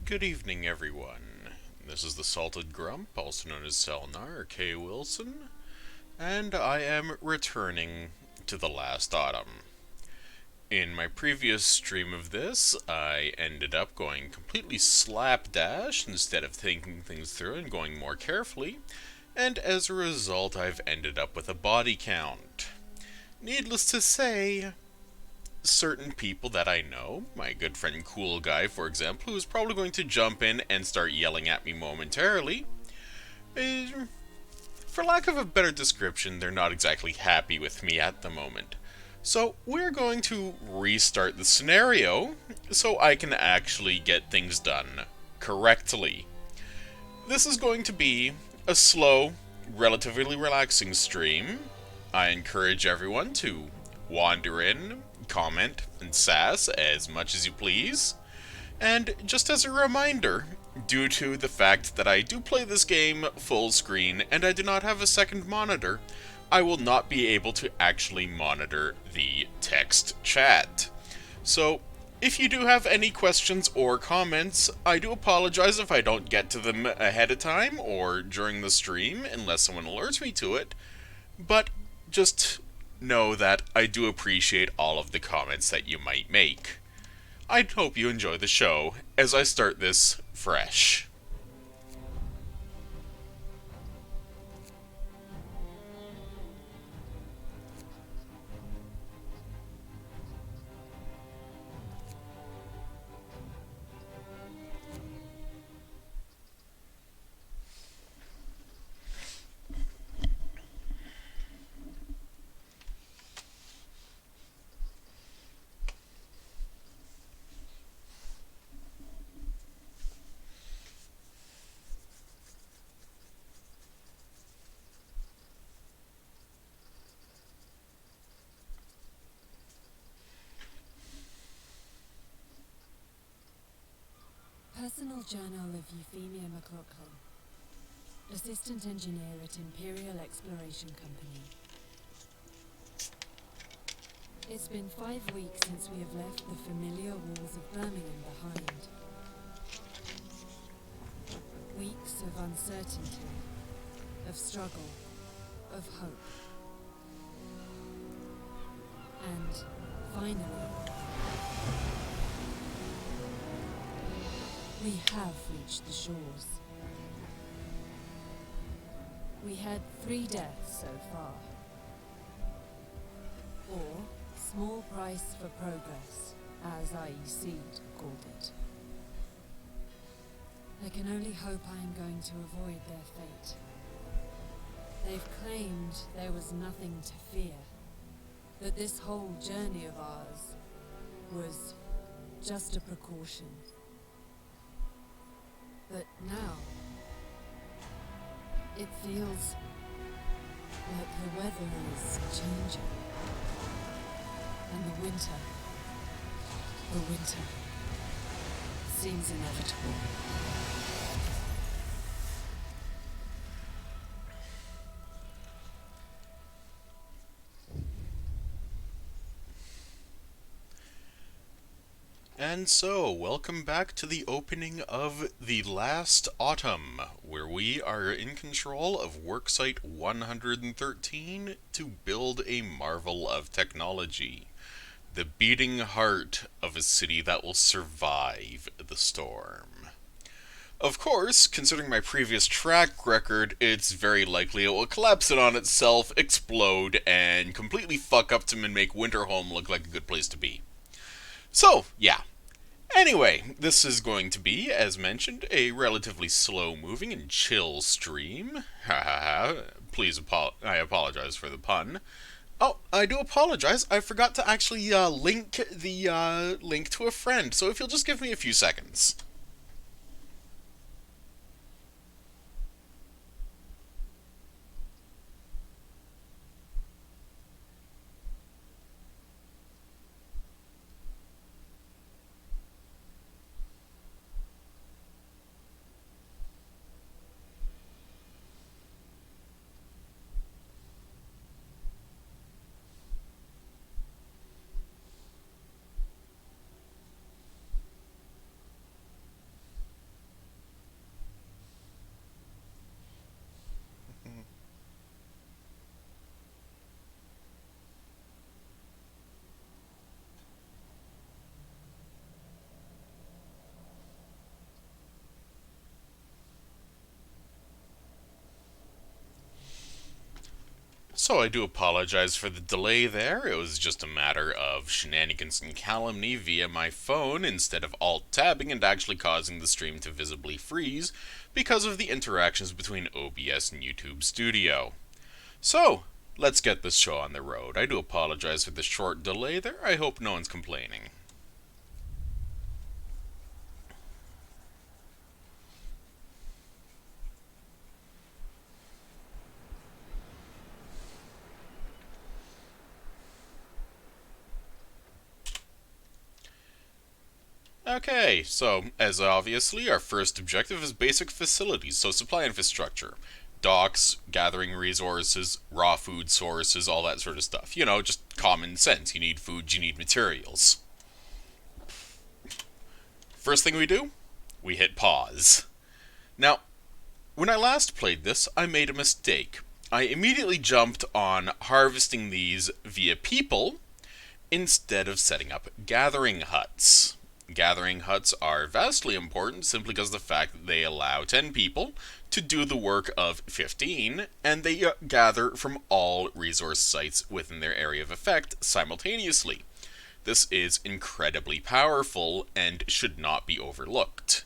Good evening, everyone. This is the Salted Grump, also known as Selnar or K. Wilson, and I am returning to the last autumn. In my previous stream of this, I ended up going completely slapdash instead of thinking things through and going more carefully, and as a result, I've ended up with a body count. Needless to say, certain people that I know, my good friend Cool Guy, for example, who is probably going to jump in and start yelling at me momentarily, is, for lack of a better description, they're not exactly happy with me at the moment. So we're going to restart the scenario so I can actually get things done correctly. This is going to be a slow, relatively relaxing stream. I encourage everyone to wander in, comment, and sass as much as you please. And just as a reminder, due to the fact that I do play this game full screen and I do not have a second monitor, I will not be able to actually monitor the text chat. So, if you do have any questions or comments, I do apologize if I don't get to them ahead of time or during the stream, unless someone alerts me to it. But just know that I do appreciate all of the comments that you might make. I hope you enjoy the show as I start this fresh. Personal Journal of Euphemia McLaughlin, Assistant Engineer at Imperial Exploration Company. It's been 5 weeks since we have left the familiar walls of Birmingham behind. Weeks of uncertainty, of struggle, of hope. And, finally, we have reached the shores. We had 3 deaths so far. Or, small price for progress, as IEC called it. I can only hope I am going to avoid their fate. They've claimed there was nothing to fear, that this whole journey of ours was just a precaution. But now, it feels like the weather is changing. And the winter seems inevitable. And so, welcome back to the opening of The Last Autumn, where we are in control of Worksite 113 to build a marvel of technology. The beating heart of a city that will survive the storm. Of course, considering my previous track record, it's very likely it will collapse in on itself, explode, and completely fuck up to and make Winterholm look like a good place to be. So, yeah. Anyway, this is going to be, as mentioned, a relatively slow-moving and chill stream. Ha ha ha. Please, I apologize for the pun. Oh, I do apologize. I forgot to actually link the link to a friend, so if you'll just give me a few seconds. So I do apologize for the delay there. It was just a matter of shenanigans and calumny via my phone instead of alt-tabbing and actually causing the stream to visibly freeze because of the interactions between OBS and YouTube Studio. So, let's get this show on the road. I do apologize for the short delay there. I hope no one's complaining. Okay, so, as obviously, our first objective is basic facilities, so supply infrastructure. Docks, gathering resources, raw food sources, all that sort of stuff. You know, just common sense. You need food, you need materials. First thing we do, we hit pause. Now, when I last played this, I made a mistake. I immediately jumped on harvesting these via people instead of setting up gathering huts. Gathering huts are vastly important simply because of the fact that they allow 10 people to do the work of 15, and they gather from all resource sites within their area of effect simultaneously. This is incredibly powerful and should not be overlooked.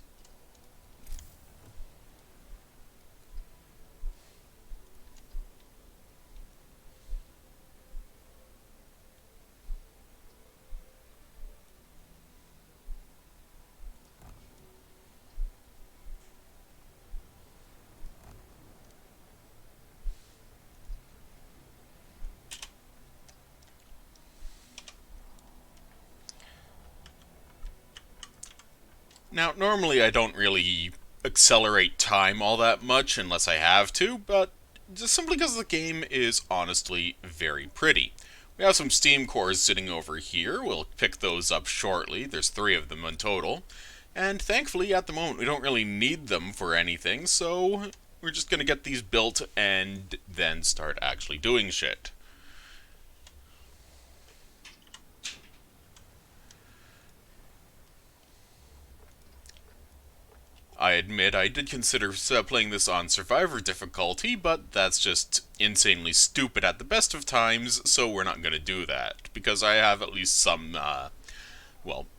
Now, normally I don't really accelerate time all that much unless I have to, but just simply because the game is honestly very pretty. We have some steam cores sitting over here. We'll pick those up shortly. There's 3 of them in total. And thankfully, at the moment, we don't really need them for anything, so we're just going to get these built and then start actually doing shit. I admit I did consider playing this on Survivor difficulty, but that's just insanely stupid at the best of times, so we're not going to do that, because I have at least some,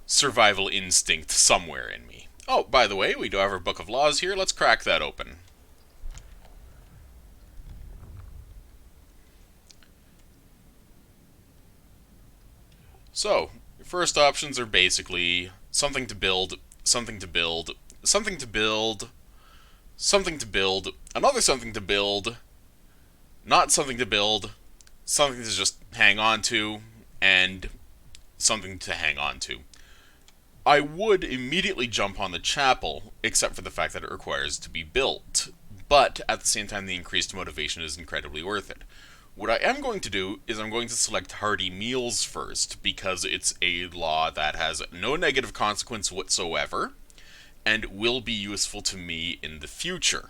survival instinct somewhere in me. Oh, by the way, we do have our Book of Laws here. Let's crack that open. So, your first options are basically something to build, something to build, something to build, something to build, another something to build, not something to build, something to just hang on to, and something to hang on to. I would immediately jump on the chapel, except for the fact that it requires to be built, but at the same time the increased motivation is incredibly worth it. What I am going to do is I'm going to select hearty meals first, because it's a law that has no negative consequence whatsoever, and will be useful to me in the future.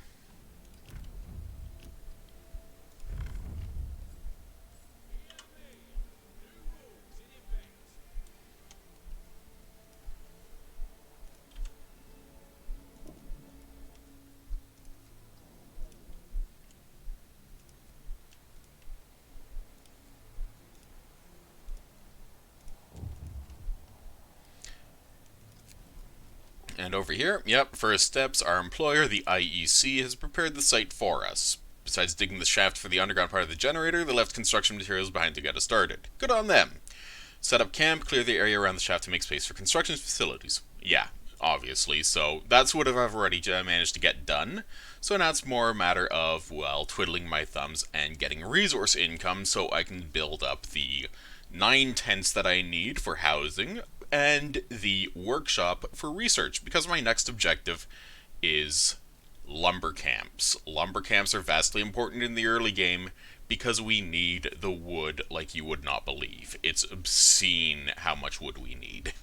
And over here, yep, first steps, our employer, the IEC, has prepared the site for us. Besides digging the shaft for the underground part of the generator, they left construction materials behind to get us started. Good on them. Set up camp, clear the area around the shaft to make space for construction facilities. Yeah, obviously, so that's what I've already managed to get done. So now it's more a matter of, well, twiddling my thumbs and getting resource income so I can build up the 9 tents that I need for housing, and the workshop for research, because my next objective is lumber camps. Lumber camps are vastly important in the early game because we need the wood like you would not believe. It's obscene how much wood we need.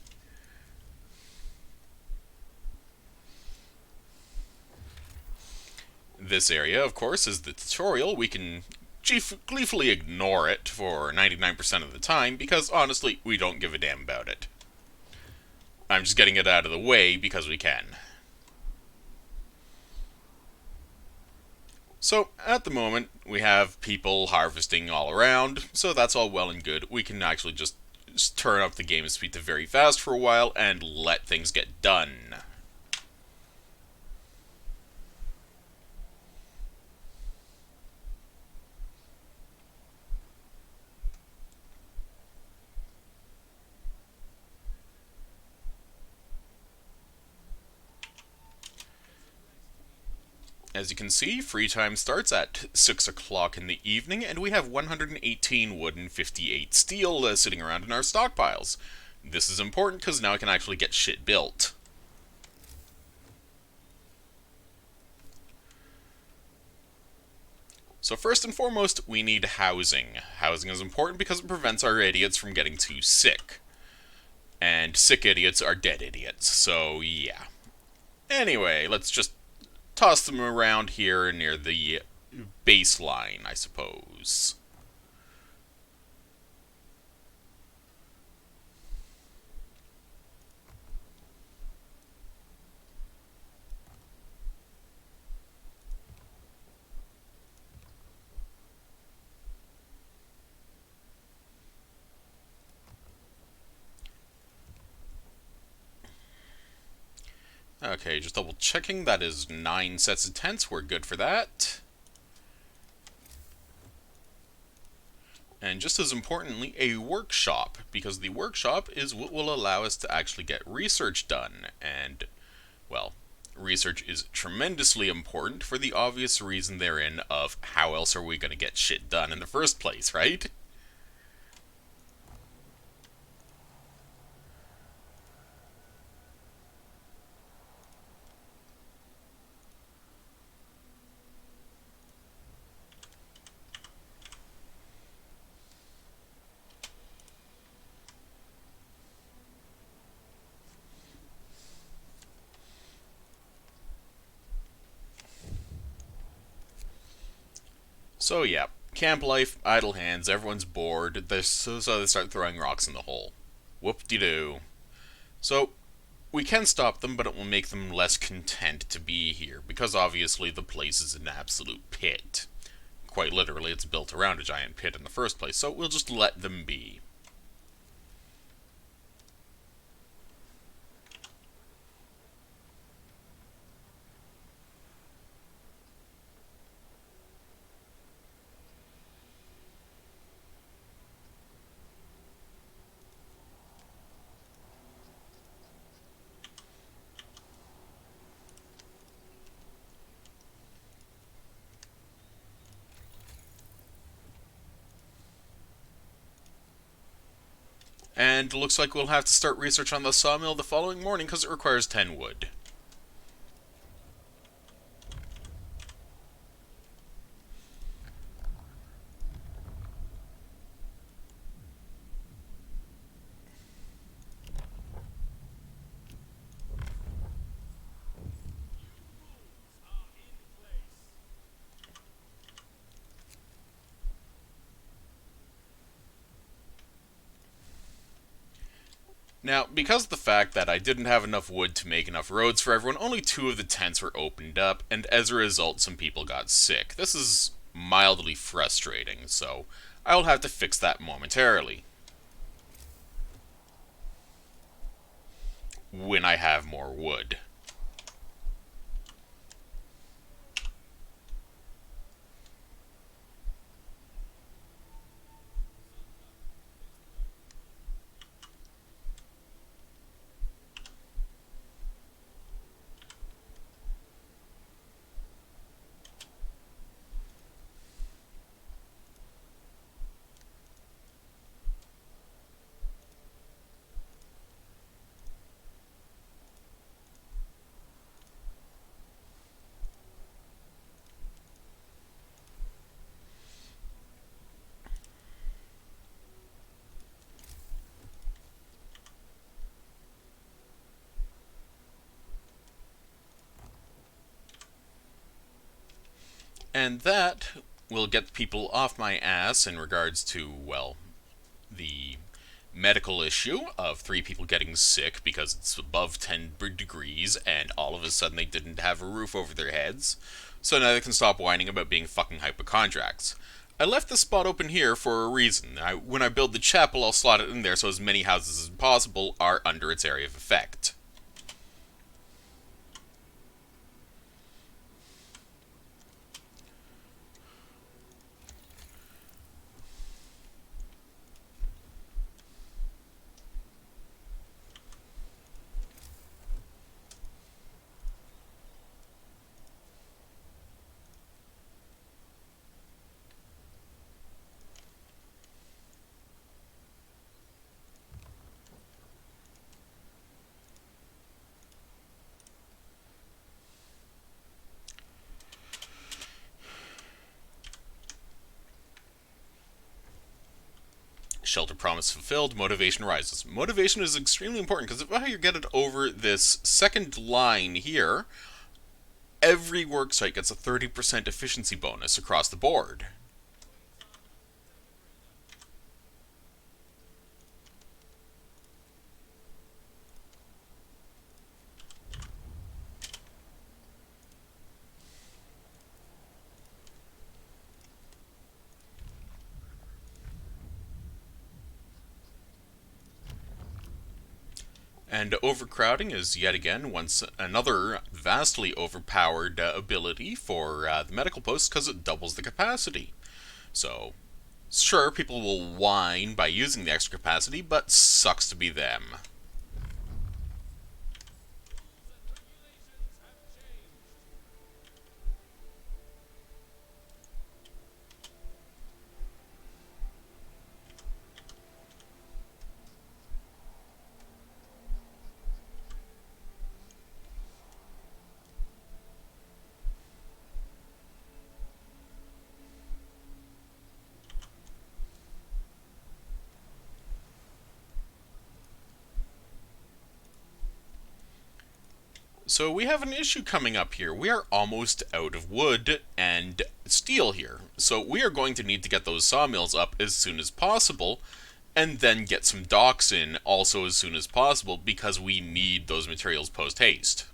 This area, of course, is the tutorial. We can gleefully ignore it for 99% of the time because, honestly, we don't give a damn about it. I'm just getting it out of the way because we can. So, at the moment, we have people harvesting all around, so that's all well and good. We can actually just turn up the game speed to very fast for a while and let things get done. As you can see, free time starts at 6 o'clock in the evening, and we have 118 wood and 58 steel sitting around in our stockpiles. This is important because now I can actually get shit built. So first and foremost, we need housing. Housing is important because it prevents our idiots from getting too sick. And sick idiots are dead idiots, so yeah. Anyway, let's just toss them around here near the baseline, I suppose. Okay, just double checking. That is 9 sets of tents. We're good for that. And just as importantly, a workshop, because the workshop is what will allow us to actually get research done. And, well, research is tremendously important for the obvious reason therein of how else are we going to get shit done in the first place, right? So yeah, camp life, idle hands, everyone's bored, so they start throwing rocks in the hole. Whoop-de-doo. So, we can stop them, but it will make them less content to be here, because obviously the place is an absolute pit. Quite literally, it's built around a giant pit in the first place, so we'll just let them be. And looks like we'll have to start research on the sawmill the following morning because it requires 10 wood. Now, because of the fact that I didn't have enough wood to make enough roads for everyone, only 2 of the tents were opened up, and as a result, some people got sick. This is mildly frustrating, so I'll have to fix that momentarily. When I have more wood. And that will get people off my ass in regards to, well, the medical issue of 3 people getting sick because it's above 10 degrees and all of a sudden they didn't have a roof over their heads. so now they can stop whining about being fucking hypochondriacs. I left this spot open here for a reason. When I build the chapel, I'll slot it in there so as many houses as possible are under its area of effect. Shelter promise fulfilled, motivation rises. Motivation is extremely important because if I get it over this second line here, every worksite gets a 30% efficiency bonus across the board. And overcrowding is yet again once another vastly overpowered ability for the medical post because it doubles the capacity. So, sure, people will whine by using the extra capacity, but sucks to be them. So we have an issue coming up here. We are almost out of wood and steel here. So we are going to need to get those sawmills up as soon as possible, and then get some docks in also as soon as possible because we need those materials post-haste.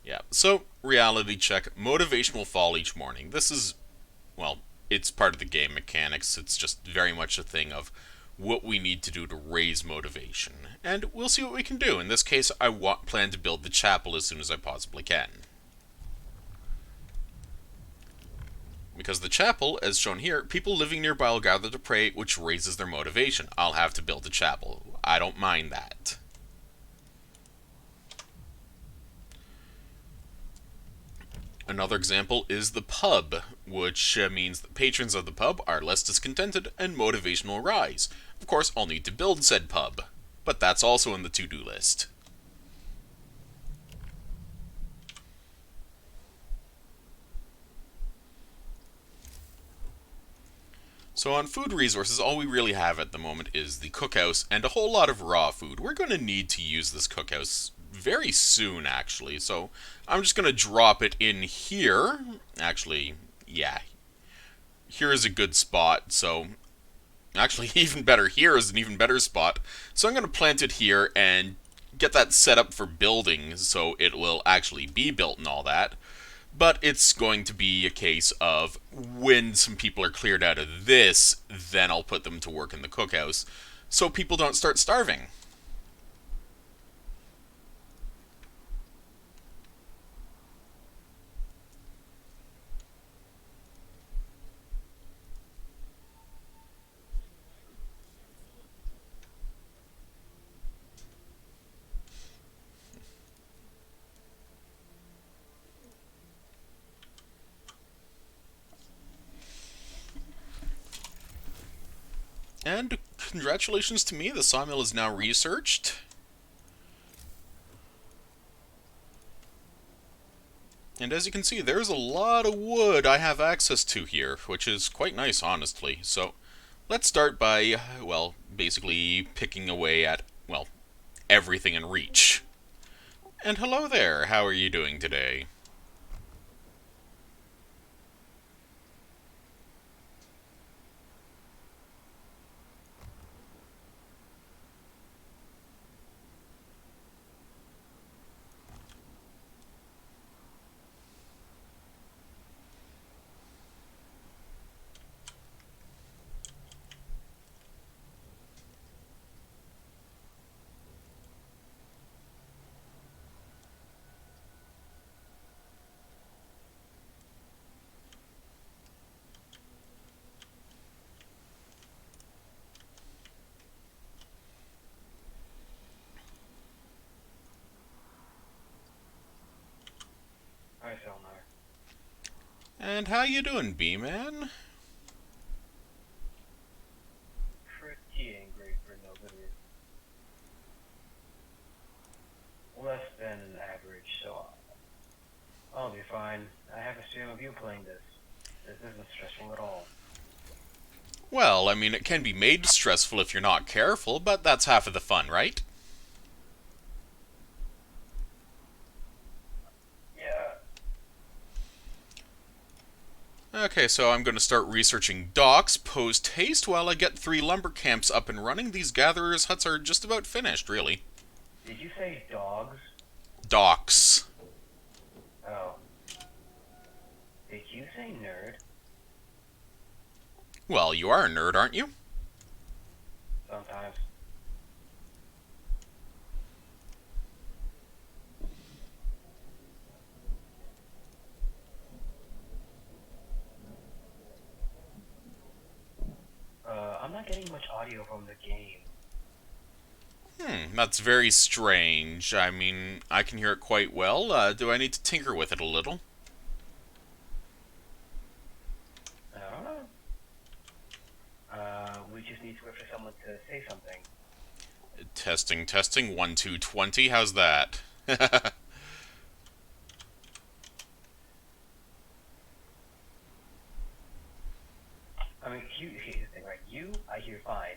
Yeah, so reality check. Motivation will fall each morning. This is, well, it's part of the game mechanics. It's just very much a thing of what we need to do to raise motivation. And we'll see what we can do. In this case, I plan to build the chapel as soon as I possibly can. Because the chapel, as shown here, people living nearby will gather to pray, which raises their motivation. I'll have to build a chapel. I don't mind that. Another example is the pub, which means that patrons of the pub are less discontented and motivation will rise. Of course, I'll need to build said pub, but that's also in the to-do list. So on food resources, all we really have at the moment is the cookhouse and a whole lot of raw food. We're going to need to use this cookhouse very soon, actually, so I'm just going to drop it in here. Actually, yeah, here is a good spot, so actually even better, here is an even better spot. So I'm going to plant it here and get that set up for building so it will actually be built and all that. But it's going to be a case of when some people are cleared out of this, then I'll put them to work in the cookhouse so people don't start starving. And congratulations to me, the sawmill is now researched. And as you can see, there's a lot of wood I have access to here, which is quite nice, honestly. So let's start by, well, basically picking away at, well, everything in reach. And hello there, how are you doing today? And how you doing, B-Man? Pretty angry for nobody. Less than average, so I'll be fine. I have a stream of you playing this. This isn't stressful at all. Well, I mean, it can be made stressful if you're not careful, but that's half of the fun, right? Yeah. Okay, so I'm going to start researching docks post-haste while I get 3 lumber camps up and running. These gatherers' huts are just about finished, really. Did you say dogs? Docks. Oh. Did you say nerd? Well, you are a nerd, aren't you? Sometimes. I'm not getting much audio from the game. That's very strange. I mean, I can hear it quite well. Do I need to tinker with it a little? I don't know. We just need to wait for someone to say something. Testing, testing, 1, 2, 20. How's that? I mean, here's the thing, right? I hear fine.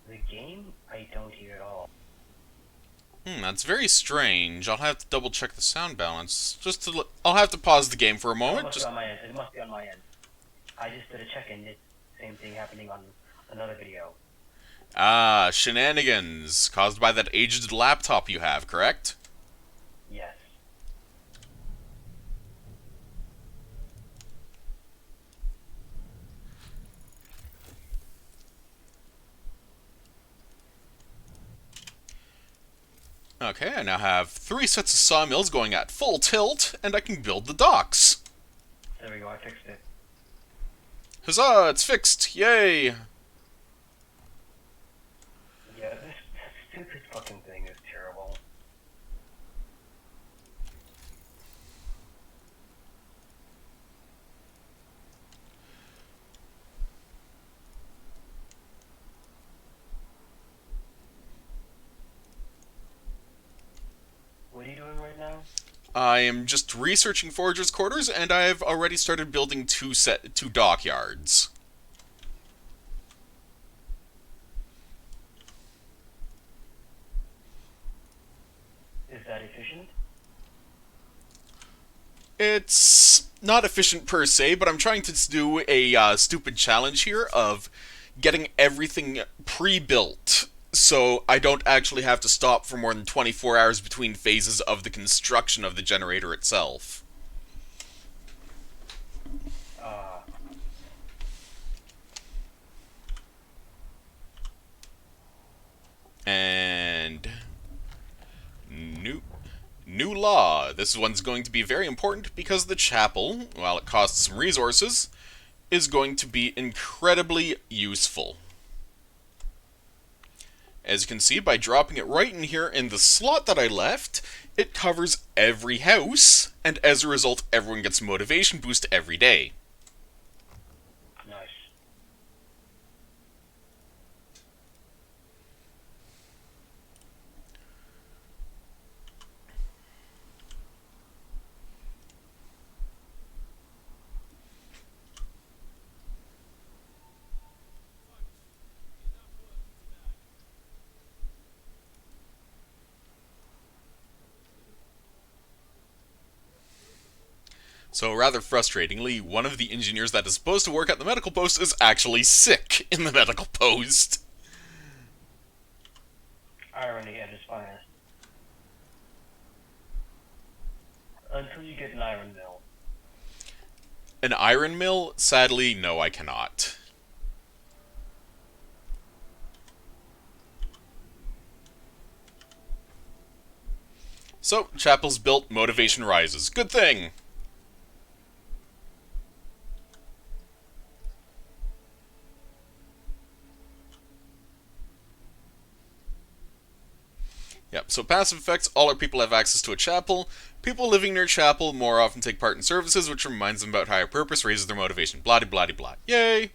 The game, I don't hear at all. That's very strange. I'll have to double check the sound balance. I'll have to pause the game for a It moment. must be on my end. It must be on my end. I just did a check-in. It's same thing happening on another video. Shenanigans caused by that aged laptop you have, correct? Yes. Okay, I now have 3 sets of sawmills going at full tilt, and I can build the docks. There we go. I fixed it. Huzzah, it's fixed! Yay! Yeah, this stupid fucking thing is terrible. What are you doing right now? I am just researching foragers' quarters, and I've already started building 2 dockyards. Is that efficient? It's not efficient per se, but I'm trying to do a stupid challenge here of getting everything pre-built, so I don't actually have to stop for more than 24 hours between phases of the construction of the generator itself. Uh, And new law. This one's going to be very important because the chapel, while it costs some resources, is going to be incredibly useful. As you can see, by dropping it right in here in the slot that I left, it covers every house, and as a result, everyone gets a motivation boost every day. nice. So rather frustratingly, one of the engineers that is supposed to work at the medical post is actually sick in the medical post. Irony at its finest. Until you get an iron mill. An iron mill? Sadly, no, I cannot. So, chapel's built, motivation rises. Good thing! Yep, So passive effects, all our people have access to a chapel. People living near chapel more often take part in services, which reminds them about higher purpose, raises their motivation. Blah blah blah blah. Yay!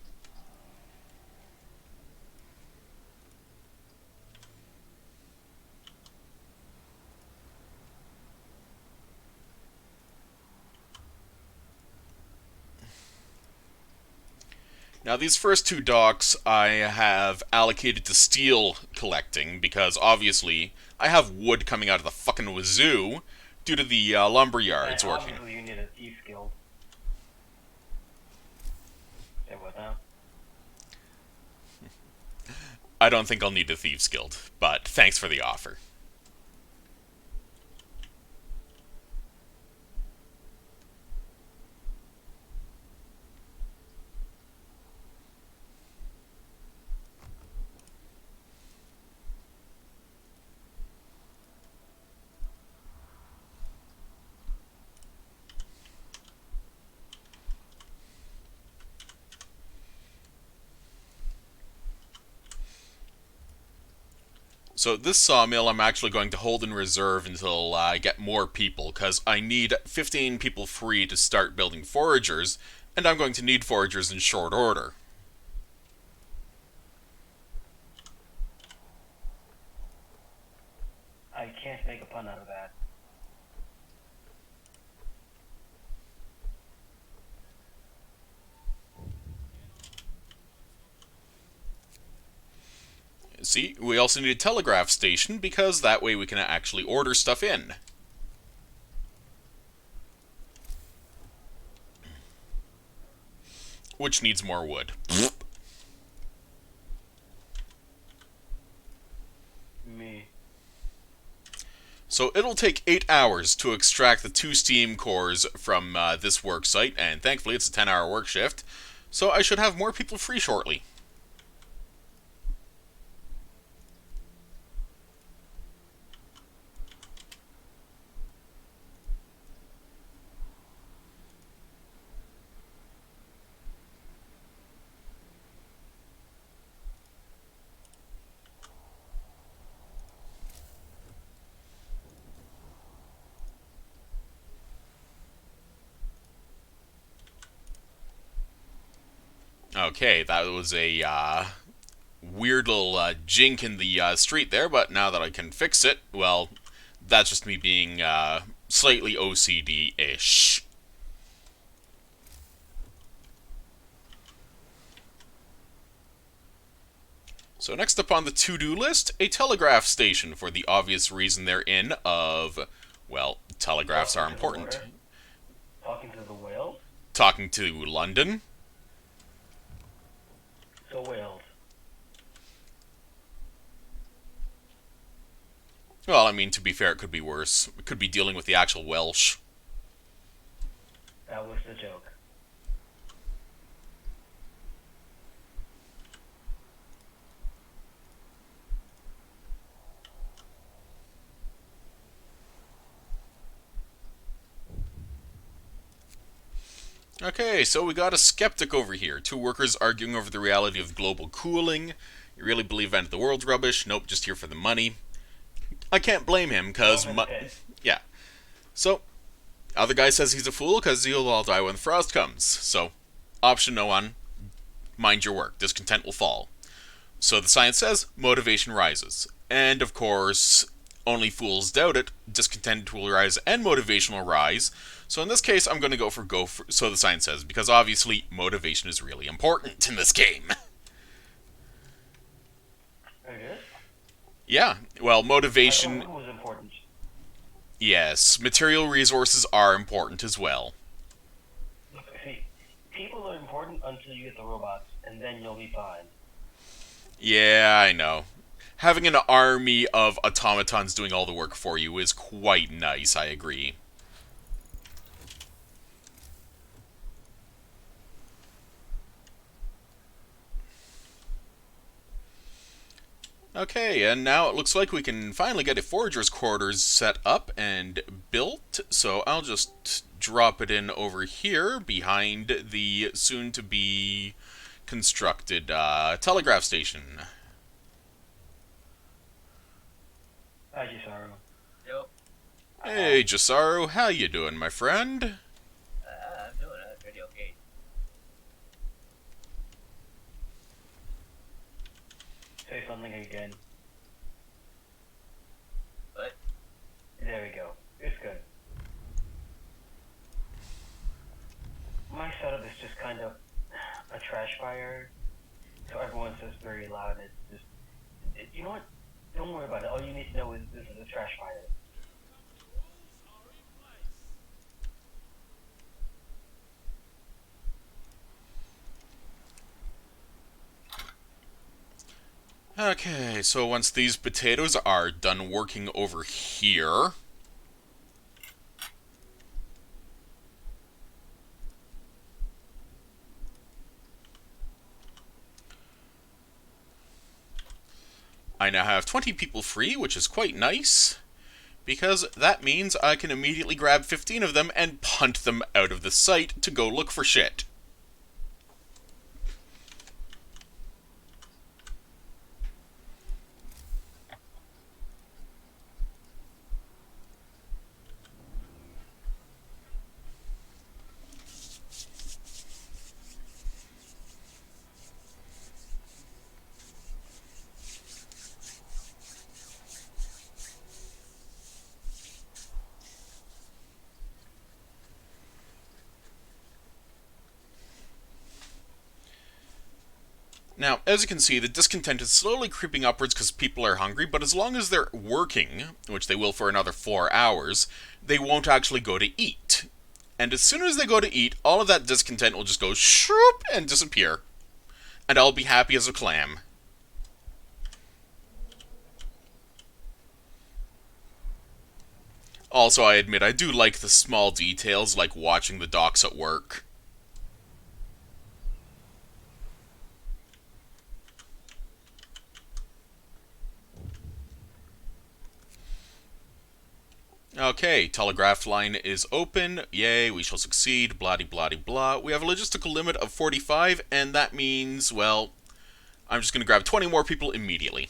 Now these first two docks I have allocated to steel collecting because obviously I have wood coming out of the fucking wazoo due to the lumber yards working. Obviously you need a thief guild. Say what now? I don't think I'll need a thieves guild, but thanks for the offer. So this sawmill I'm actually going to hold in reserve until I get more people, because I need 15 people free to start building foragers, and I'm going to need foragers in short order. I can't make a pun out of that. See, we also need a telegraph station, because that way we can actually order stuff in. Which needs more wood. Me. So it'll take 8 hours to extract the 2 steam cores from this work site, and thankfully it's a 10-hour work shift, so I should have more people free shortly. Okay, that was a weird little jink in the street there, but now that I can fix it, well, that's just me being slightly OCD-ish. So next up on the to-do list, a telegraph station, for the obvious reason they're in of, well, telegraphs are important. Talking to the whales? Talking to London. So whales. Well, I mean, to be fair, it could be worse. It could be dealing with the actual Welsh. That was the joke. Okay, so we got a skeptic over here. 2 workers arguing over the reality of global cooling. You really believe end of the world's rubbish? Nope, just here for the money. I can't blame him, because... yeah. So, other guy says he's a fool because he'll all die when the frost comes. So, option no one. Mind your work. Discontent will fall. So the science says motivation rises. And, of course, only fools doubt it. Discontent will rise and motivation will rise. So in this case, I'm going to go for so the science says, because obviously motivation is really important in this game. Okay. Yeah, well, motivation... Who was important? Yes, material resources are important as well. Look, see, people are important until you get the robots, and then you'll be fine. Yeah, I know. Having an army of automatons doing all the work for you is quite nice, I agree. Okay, and now it looks like we can finally get a forager's quarters set up and built, so I'll just drop it in over here behind the soon-to-be constructed telegraph station. Hi, Jisaru. Yep. Hey, Jasaru, how you doing, my friend? I'm doing pretty okay. Say something again. But There we go. It's good. My setup is just kind of a trash fire, so everyone says very loud. It's just, you know what? Don't worry about it. All you need to know is this is a trash fire. Okay, so once these potatoes are done working over here, I now have 20 people free, which is quite nice, because that means I can immediately grab 15 of them and punt them out of the site to go look for shit. Now, as you can see, the discontent is slowly creeping upwards because people are hungry, but as long as they're working, which they will for another 4 hours, they won't actually go to eat. And as soon as they go to eat, all of that discontent will just go shoop and disappear. And I'll be happy as a clam. Also, I admit I do like the small details, like watching the docks at work. Okay, telegraph line is open. Yay, we shall succeed. Blah blah blah. We have a logistical limit of 45, and that means, well, I'm just going to grab 20 more people immediately.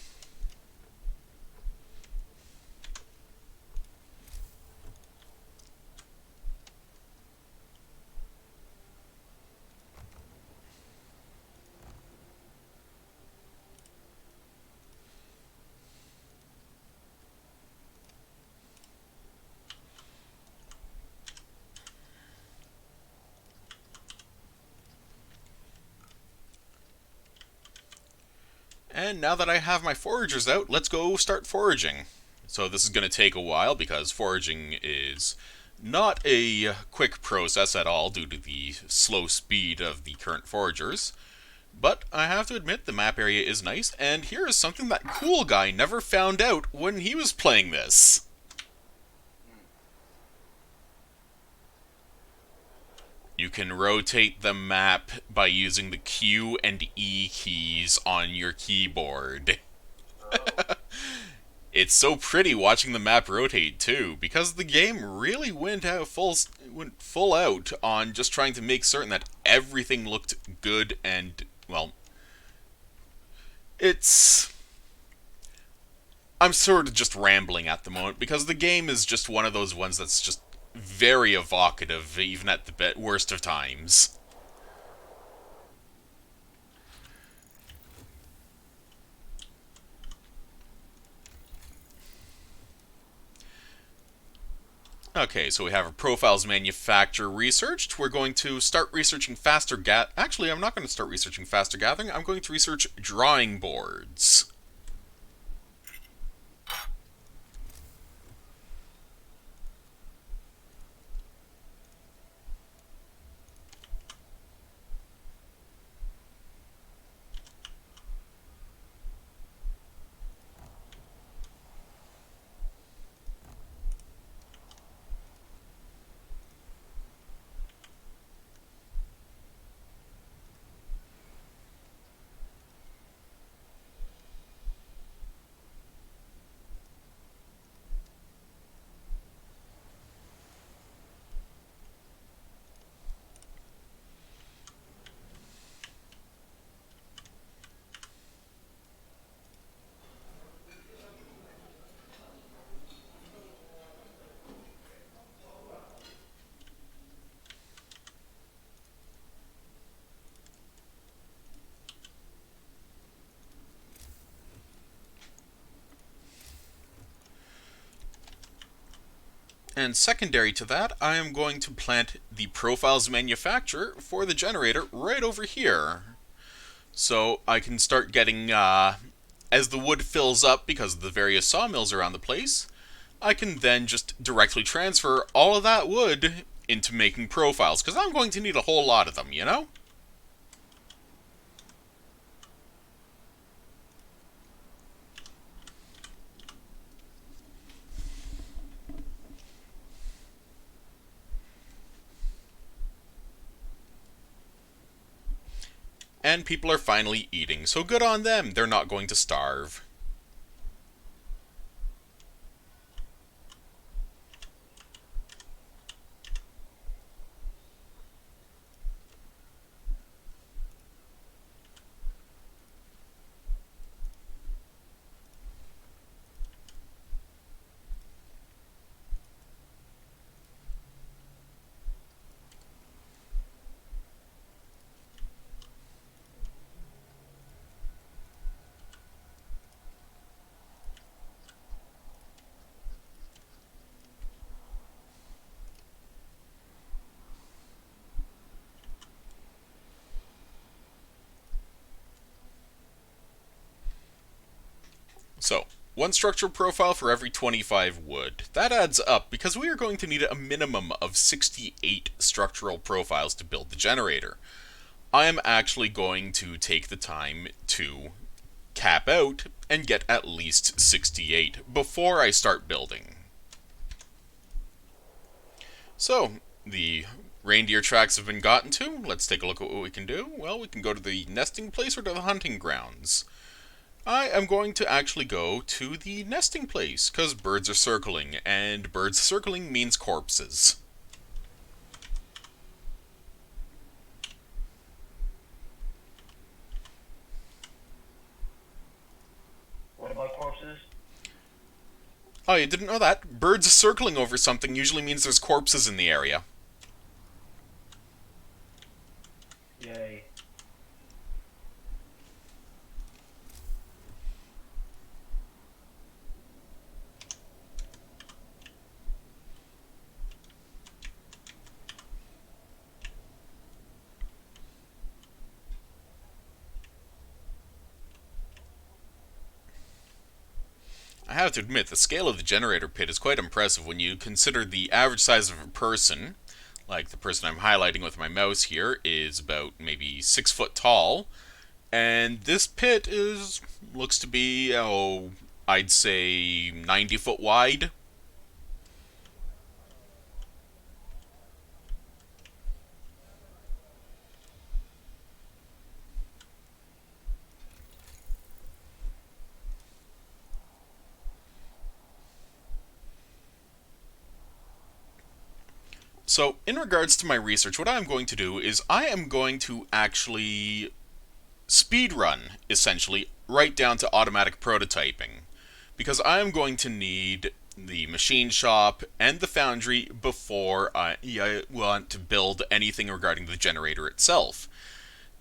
And now that I have my foragers out, let's go start foraging. So this is going to take a while because foraging is not a quick process at all due to the slow speed of the current foragers. But I have to admit the map area is nice, and here is something that cool guy never found out when he was playing this. You can rotate the map by using the Q and E keys on your keyboard. It's so pretty watching the map rotate too, because the game really went full out on just trying to make certain that everything looked good and, well, it's I'm sort of just rambling at the moment because the game is just one of those ones that's just very evocative even at the worst of times. Okay, so we have our profiles manufacturer researched. We're going to start researching Actually, I'm not going to start researching faster gathering. I'm going to research drawing boards. And secondary to that, I am going to plant the profiles manufacturer for the generator right over here. So I can start getting, as the wood fills up because of the various sawmills around the place, I can then just directly transfer all of that wood into making profiles, because I'm going to need a whole lot of them, you know? And people are finally eating, so good on them, they're not going to starve. So, one structural profile for every 25 wood. That adds up because we are going to need a minimum of 68 structural profiles to build the generator. I am actually going to take the time to cap out and get at least 68 before I start building. So, the reindeer tracks have been gotten to. Let's take a look at what we can do. Well, we can go to the nesting place or to the hunting grounds. I am going to actually go to the nesting place, because birds are circling, and birds circling means corpses. What about corpses? Oh, you didn't know that? Birds circling over something usually means there's corpses in the area. Yay. I have to admit, the scale of the generator pit is quite impressive when you consider the average size of a person, like the person I'm highlighting with my mouse here, is about maybe 6 foot tall, and this pit looks to be, I'd say 90 foot wide. So, in regards to my research, what I'm going to do is I am going to actually speedrun, essentially, right down to automatic prototyping. Because I am going to need the machine shop and the foundry before I want to build anything regarding the generator itself.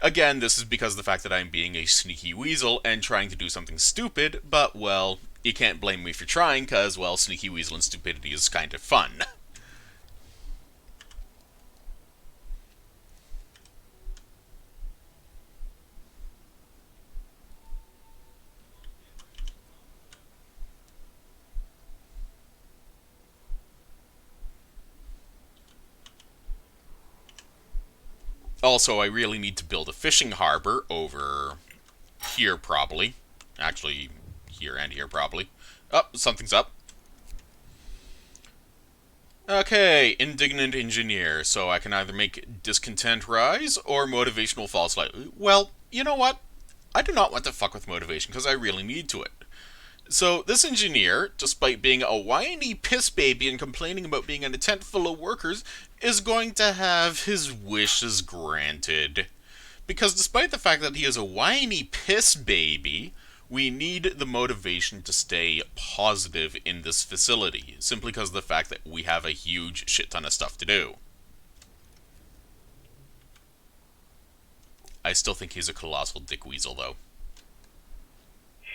Again, this is because of the fact that I'm being a sneaky weasel and trying to do something stupid, but, well, you can't blame me for trying, because, well, sneaky weasel and stupidity is kind of fun. Also, I really need to build a fishing harbor over here, probably. Actually, here and here, probably. Oh, something's up. Okay, indignant engineer. So I can either make discontent rise or motivational fall slightly. Well, you know what? I do not want to fuck with motivation because I really need to it. So this engineer, despite being a whiny piss baby and complaining about being in a tent full of workers, is going to have his wishes granted. Because despite the fact that he is a whiny piss baby, we need the motivation to stay positive in this facility, simply because of the fact that we have a huge shit ton of stuff to do. I still think he's a colossal dick weasel, though.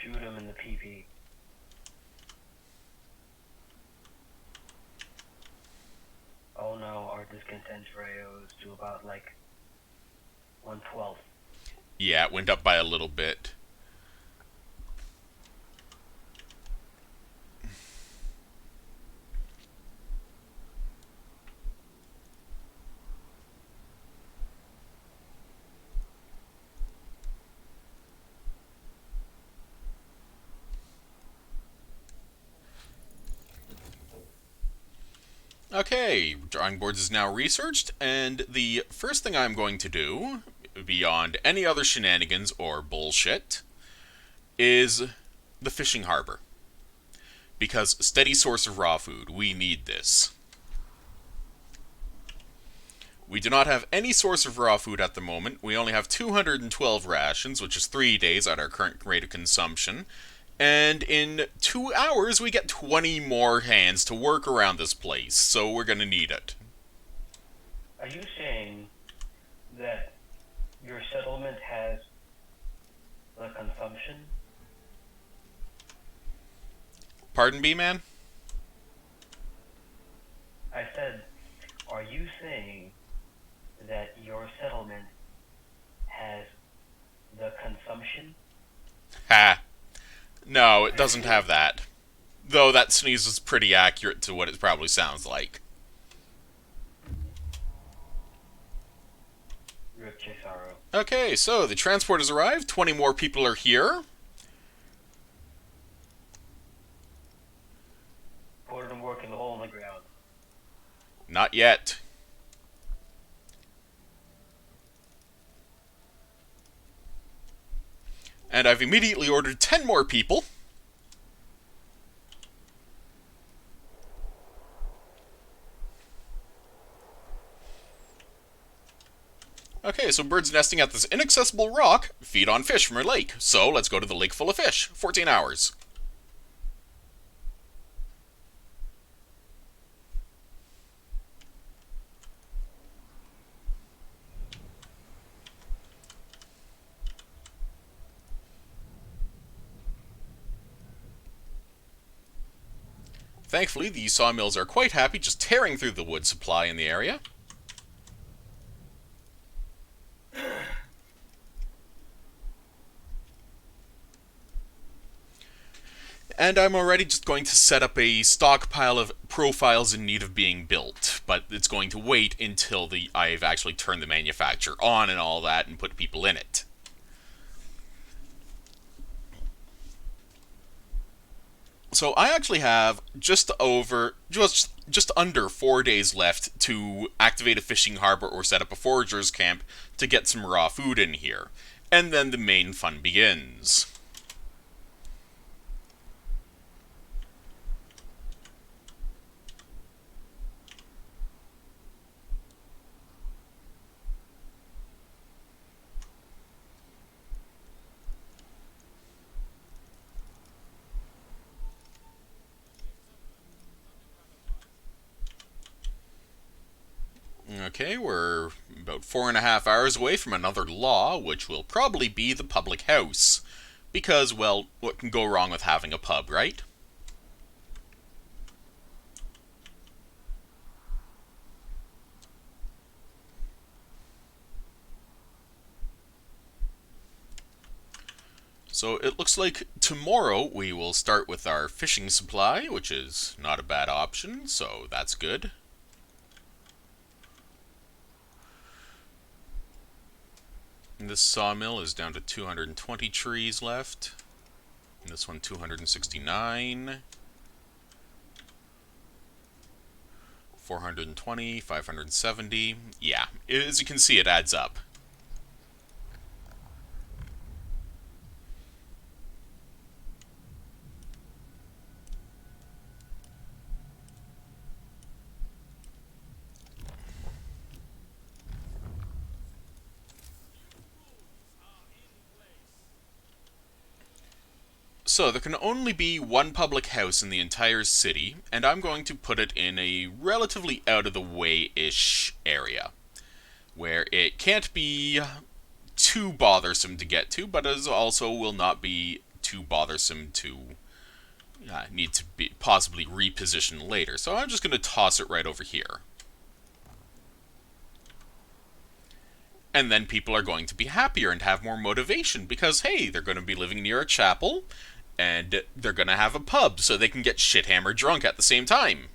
Shoot him in the PP. discontent rose to about like 1/12. Yeah, it went up by a little bit. Okay, drawing boards is now researched, and the first thing I'm going to do, beyond any other shenanigans or bullshit, is the fishing harbor. Because steady source of raw food, we need this. We do not have any source of raw food at the moment. We only have 212 rations, which is 3 days at our current rate of consumption. And in 2 hours, we get 20 more hands to work around this place, so we're gonna need it. Are you saying that your settlement has the consumption? Pardon me, man? I said, are you saying that your settlement has the consumption? Ha. No, it doesn't have that. Though that sneeze is pretty accurate to what it probably sounds like. Rip Cesaro. Okay, so the transport has arrived. 20 more people are here. Put them working the hole in the ground. Not yet. And I've immediately ordered 10 more people. Okay, so birds nesting at this inaccessible rock feed on fish from a lake. So let's go to the lake full of fish. 14 hours. Thankfully, the sawmills are quite happy just tearing through the wood supply in the area. And I'm already just going to set up a stockpile of profiles in need of being built, but it's going to wait until I've actually turned the manufacturer on and all that and put people in it. So I actually have just under 4 days left to activate a fishing harbor or set up a foragers camp to get some raw food in here. And then the main fun begins. Okay, we're about 4.5 hours away from another law, which will probably be the public house. Because, well, what can go wrong with having a pub, right? So it looks like tomorrow we will start with our fishing supply, which is not a bad option, so that's good. And this sawmill is down to 220 trees left. And this one 269. 420, 570. Yeah, as you can see, it adds up. So, there can only be one public house in the entire city, and I'm going to put it in a relatively out-of-the-way-ish area, where it can't be too bothersome to get to, but it also will not be too bothersome to need to be possibly repositioned later. So I'm just going to toss it right over here. And then people are going to be happier and have more motivation because, hey, they're going to be living near a chapel and they're going to have a pub so they can get shit hammered drunk at the same time.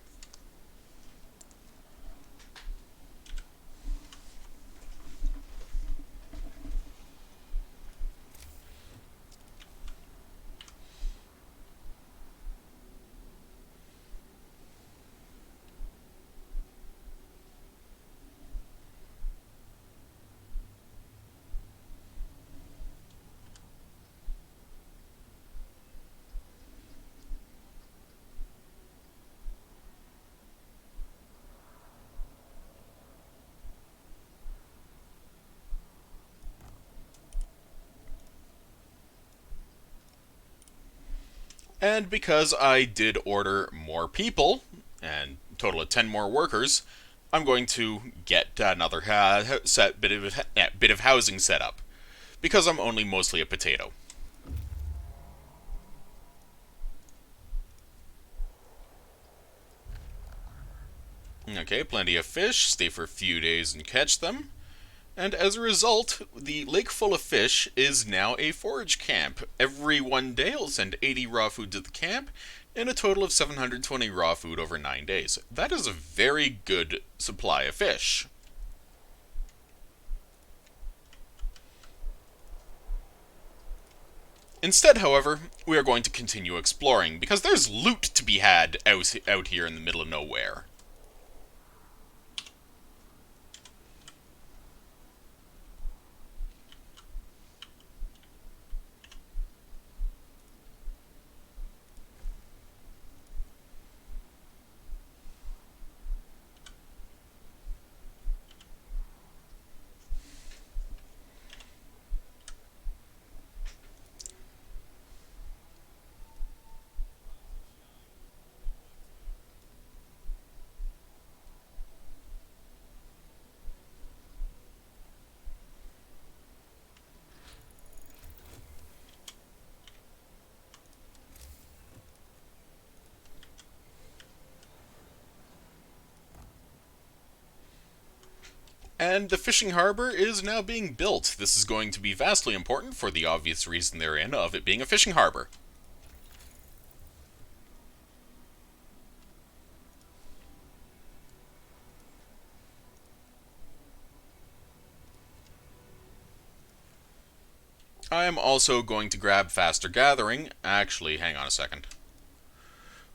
And because I did order more people, and total of 10 more workers, I'm going to get another bit of housing set up. Because I'm only mostly a potato. Okay, plenty of fish, stay for a few days and catch them. And as a result, the lake full of fish is now a forage camp. Every 1 day I'll send 80 raw food to the camp, and a total of 720 raw food over 9 days. That is a very good supply of fish. Instead, however, we are going to continue exploring, because there's loot to be had out here in the middle of nowhere. And the fishing harbor is now being built. This is going to be vastly important for the obvious reason therein of it being a fishing harbor. I am also going to grab faster gathering. Actually, hang on a second.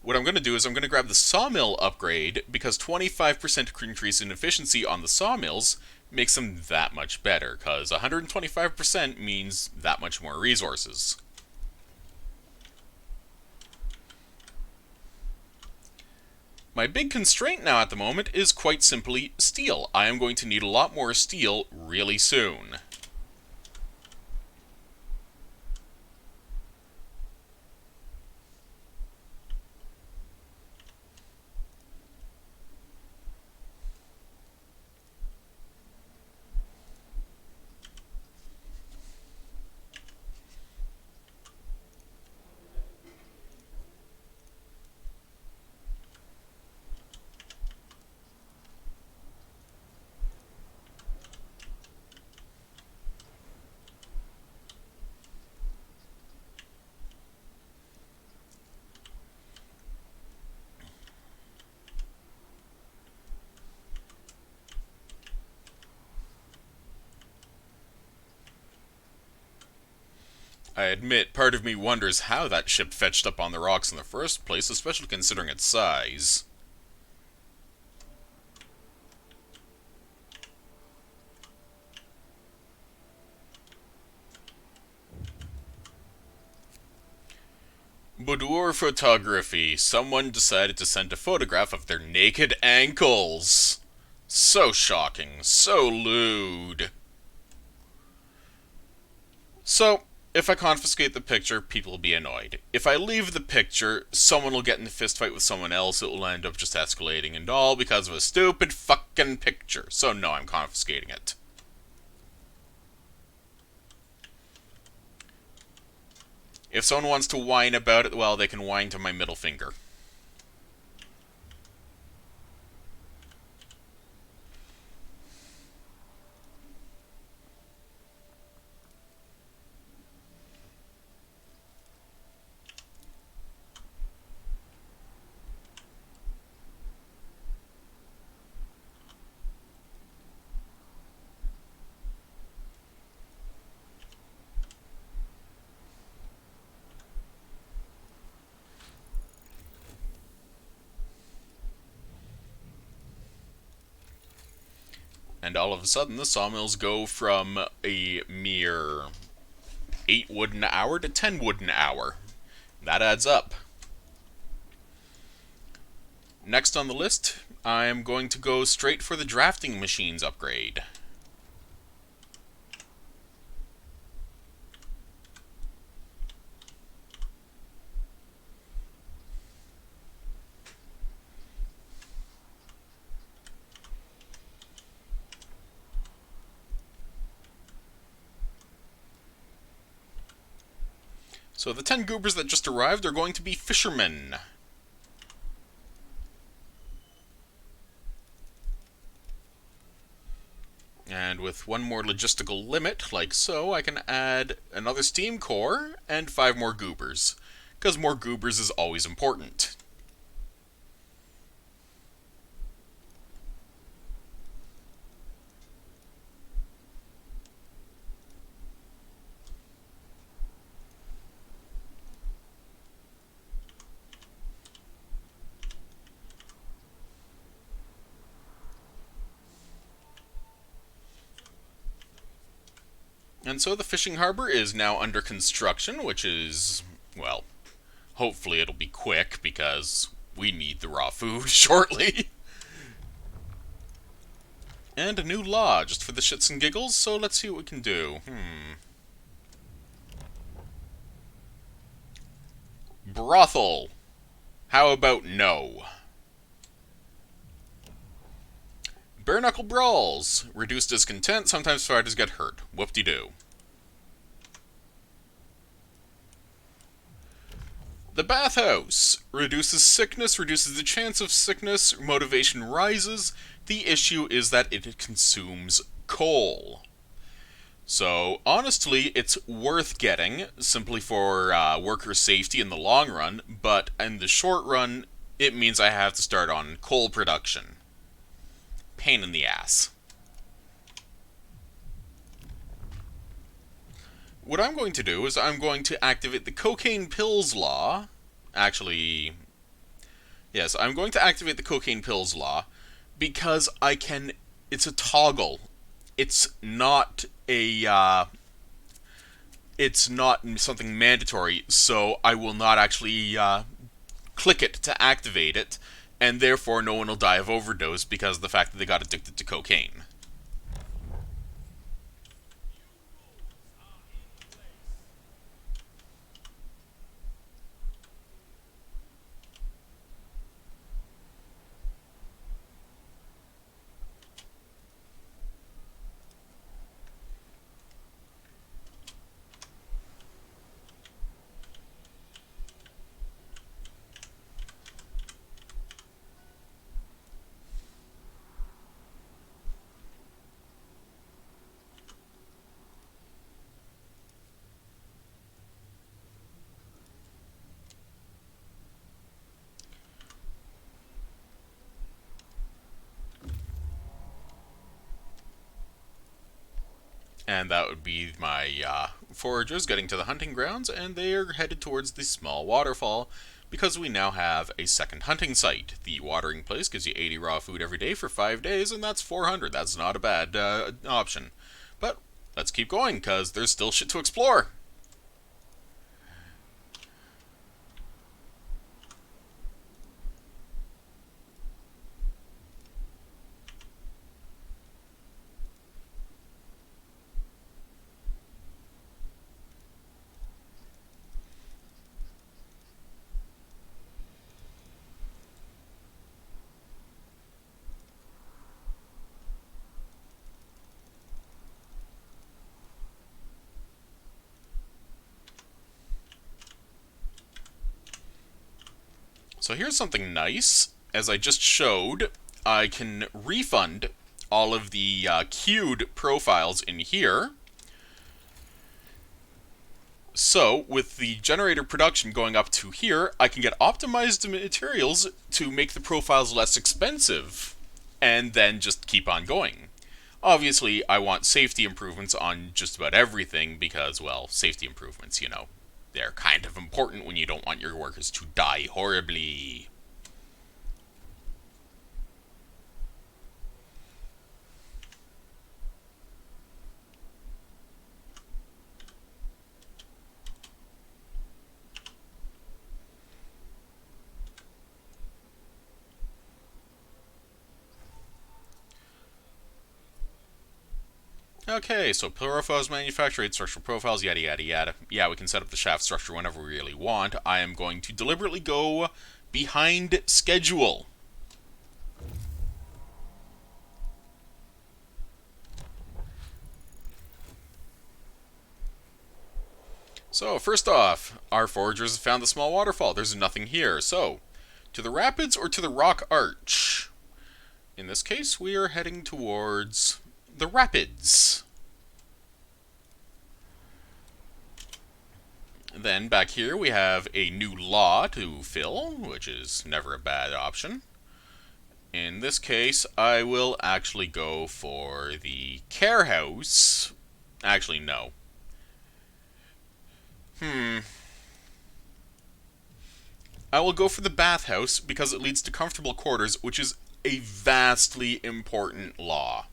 What I'm going to do is I'm going to grab the sawmill upgrade, because 25% increase in efficiency on the sawmills makes them that much better, because 125% means that much more resources. My big constraint now at the moment is quite simply steel. I am going to need a lot more steel really soon. I admit, part of me wonders how that ship fetched up on the rocks in the first place, especially considering its size. Boudoir photography. Someone decided to send a photograph of their naked ankles. So shocking, so lewd. So, if I confiscate the picture, people will be annoyed. If I leave the picture, someone will get in a fist fight with someone else. It will end up just escalating and all because of a stupid fucking picture. So no, I'm confiscating it. If someone wants to whine about it, well, they can whine to my middle finger. And all of a sudden, the sawmills go from a mere 8 wood an hour to 10 wood an hour. That adds up. Next on the list, I'm going to go straight for the drafting machines upgrade. So the 10 goobers that just arrived are going to be fishermen. And with one more logistical limit, like so, I can add another steam core and 5 more goobers. Because more goobers is always important. And so the fishing harbor is now under construction, which is, well, hopefully it'll be quick, because we need the raw food shortly. And a new law, just for the shits and giggles, so let's see what we can do. Brothel. How about no? Bare knuckle brawls. Reduced discontent, sometimes fighters get hurt. Whoop-de-doo. The bathhouse. Reduces sickness, reduces the chance of sickness, motivation rises. The issue is that it consumes coal. So, honestly, it's worth getting, simply for worker safety in the long run, but in the short run, it means I have to start on coal production. Pain in the ass. What I'm going to do is I'm going to activate the cocaine pills law. Actually, yes, I'm going to activate the cocaine pills law because I can. It's a toggle. It's not a. It's not something mandatory, so I will not actually click it to activate it, and therefore no one will die of overdose because of the fact that they got addicted to cocaine. And that would be my foragers getting to the hunting grounds, and they are headed towards the small waterfall, because we now have a second hunting site. The watering place gives you 80 raw food every day for 5 days, and that's 400. That's not a bad option. But let's keep going, because there's still shit to explore. So here's something nice. As I just showed, I can refund all of the queued profiles in here. So, with the generator production going up to here, I can get optimized materials to make the profiles less expensive, and then just keep on going. Obviously, I want safety improvements on just about everything, because, well, safety improvements, you know, they're kind of important when you don't want your workers to die horribly. Okay, so profiles manufactured, structural profiles, yada yada yada. Yeah, we can set up the shaft structure whenever we really want. I am going to deliberately go behind schedule. So, first off, our foragers have found the small waterfall. There's nothing here. So, to the rapids or to the rock arch? In this case, we are heading towards the rapids. Then back here we have a new law to fill, which is never a bad option. In this case, I will actually go for the care house. Actually, no. I will go for the bathhouse because it leads to comfortable quarters, which is a vastly important law.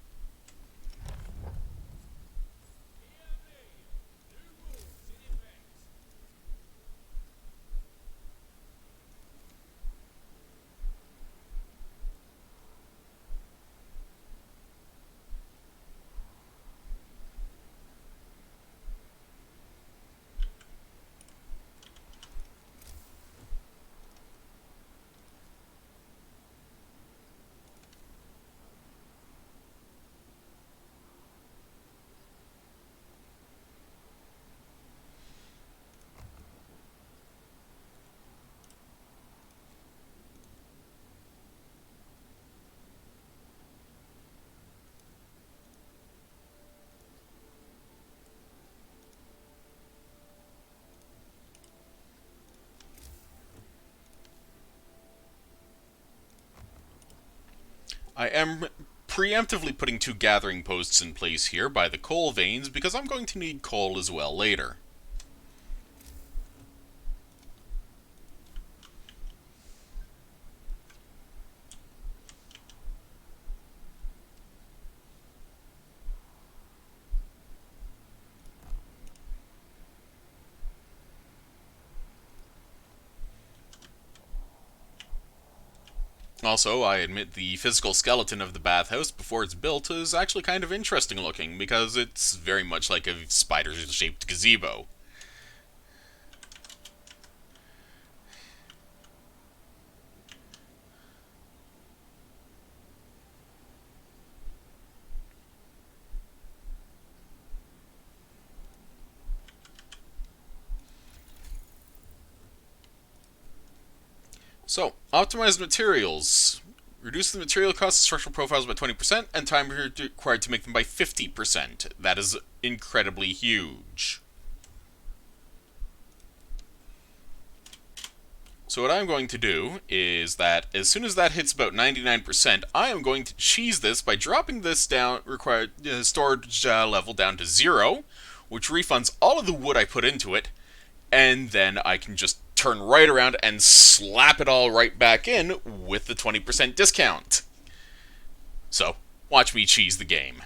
I am preemptively putting 2 gathering posts in place here by the coal veins because I'm going to need coal as well later. Also, I admit the physical skeleton of the bathhouse before it's built is actually kind of interesting looking because it's very much like a spider-shaped gazebo. So, optimized materials. Reduce the material cost of structural profiles by 20% and time required to make them by 50%. That is incredibly huge. So what I'm going to do is that as soon as that hits about 99%, I am going to cheese this by dropping this down required storage level down to 0, which refunds all of the wood I put into it, and then I can just turn right around and slap it all right back in with the 20% discount. So, watch me cheese the game.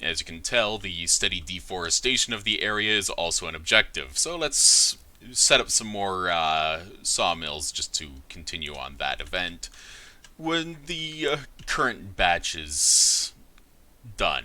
As you can tell, the steady deforestation of the area is also an objective, so let's set up some more sawmills just to continue on that event when the current batch is done.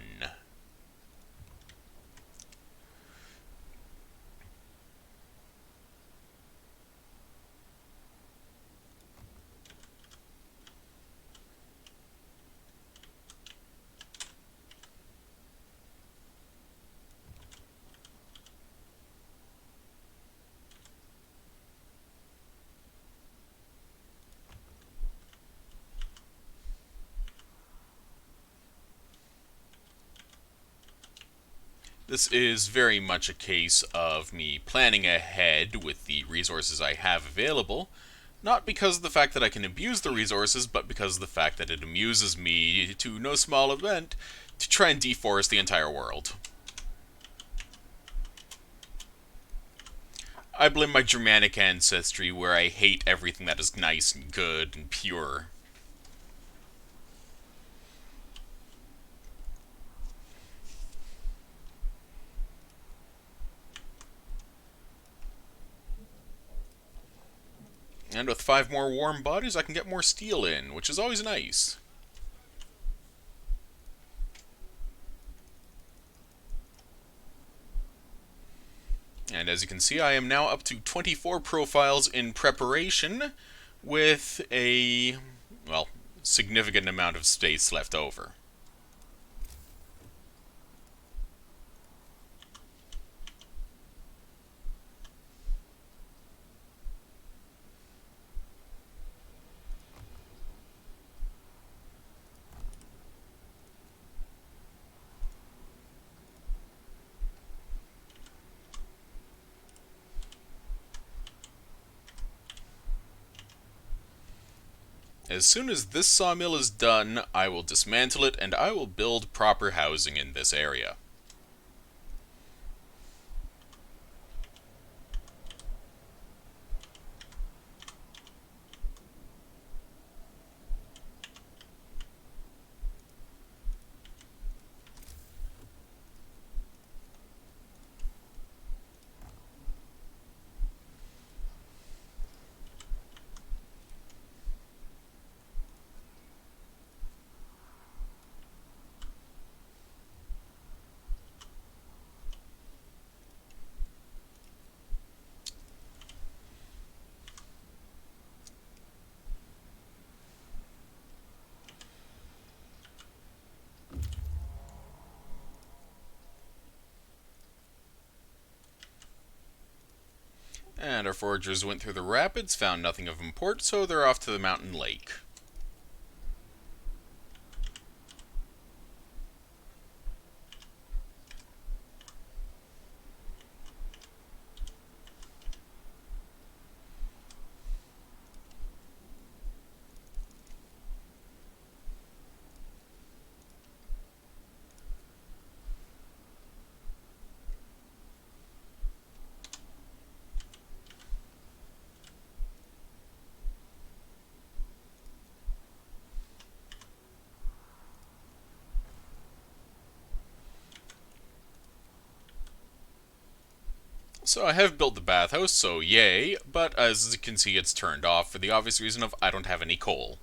This is very much a case of me planning ahead with the resources I have available, not because of the fact that I can abuse the resources, but because of the fact that it amuses me, to no small event, to try and deforest the entire world. I blame my Germanic ancestry, where I hate everything that is nice and good and pure. And with 5 more warm bodies, I can get more steel in, which is always nice. And as you can see, I am now up to 24 profiles in preparation, with a, well, significant amount of space left over. As soon as this sawmill is done, I will dismantle it and I will build proper housing in this area. And our foragers went through the rapids, found nothing of import, so they're off to the mountain lake. So I have built the bathhouse, so yay, but as you can see it's turned off for the obvious reason of I don't have any coal.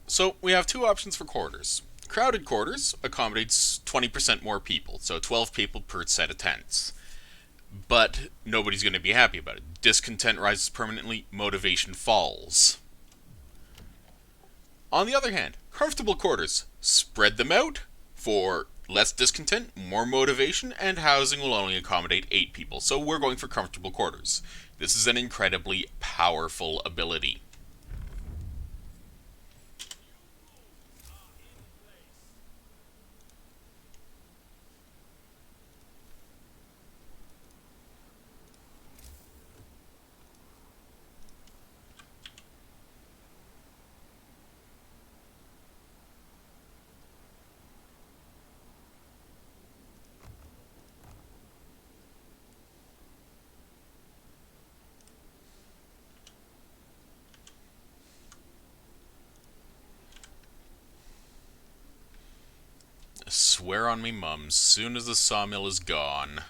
So we have 2 options for quarters. Crowded quarters accommodates 20% more people, so 12 people per set of tents. But nobody's going to be happy about it. Discontent rises permanently, motivation falls. On the other hand, comfortable quarters. Spread them out for less discontent, more motivation, and housing will only accommodate 8 people, so we're going for comfortable quarters. This is an incredibly powerful ability. I swear on me mum, soon as the sawmill is gone.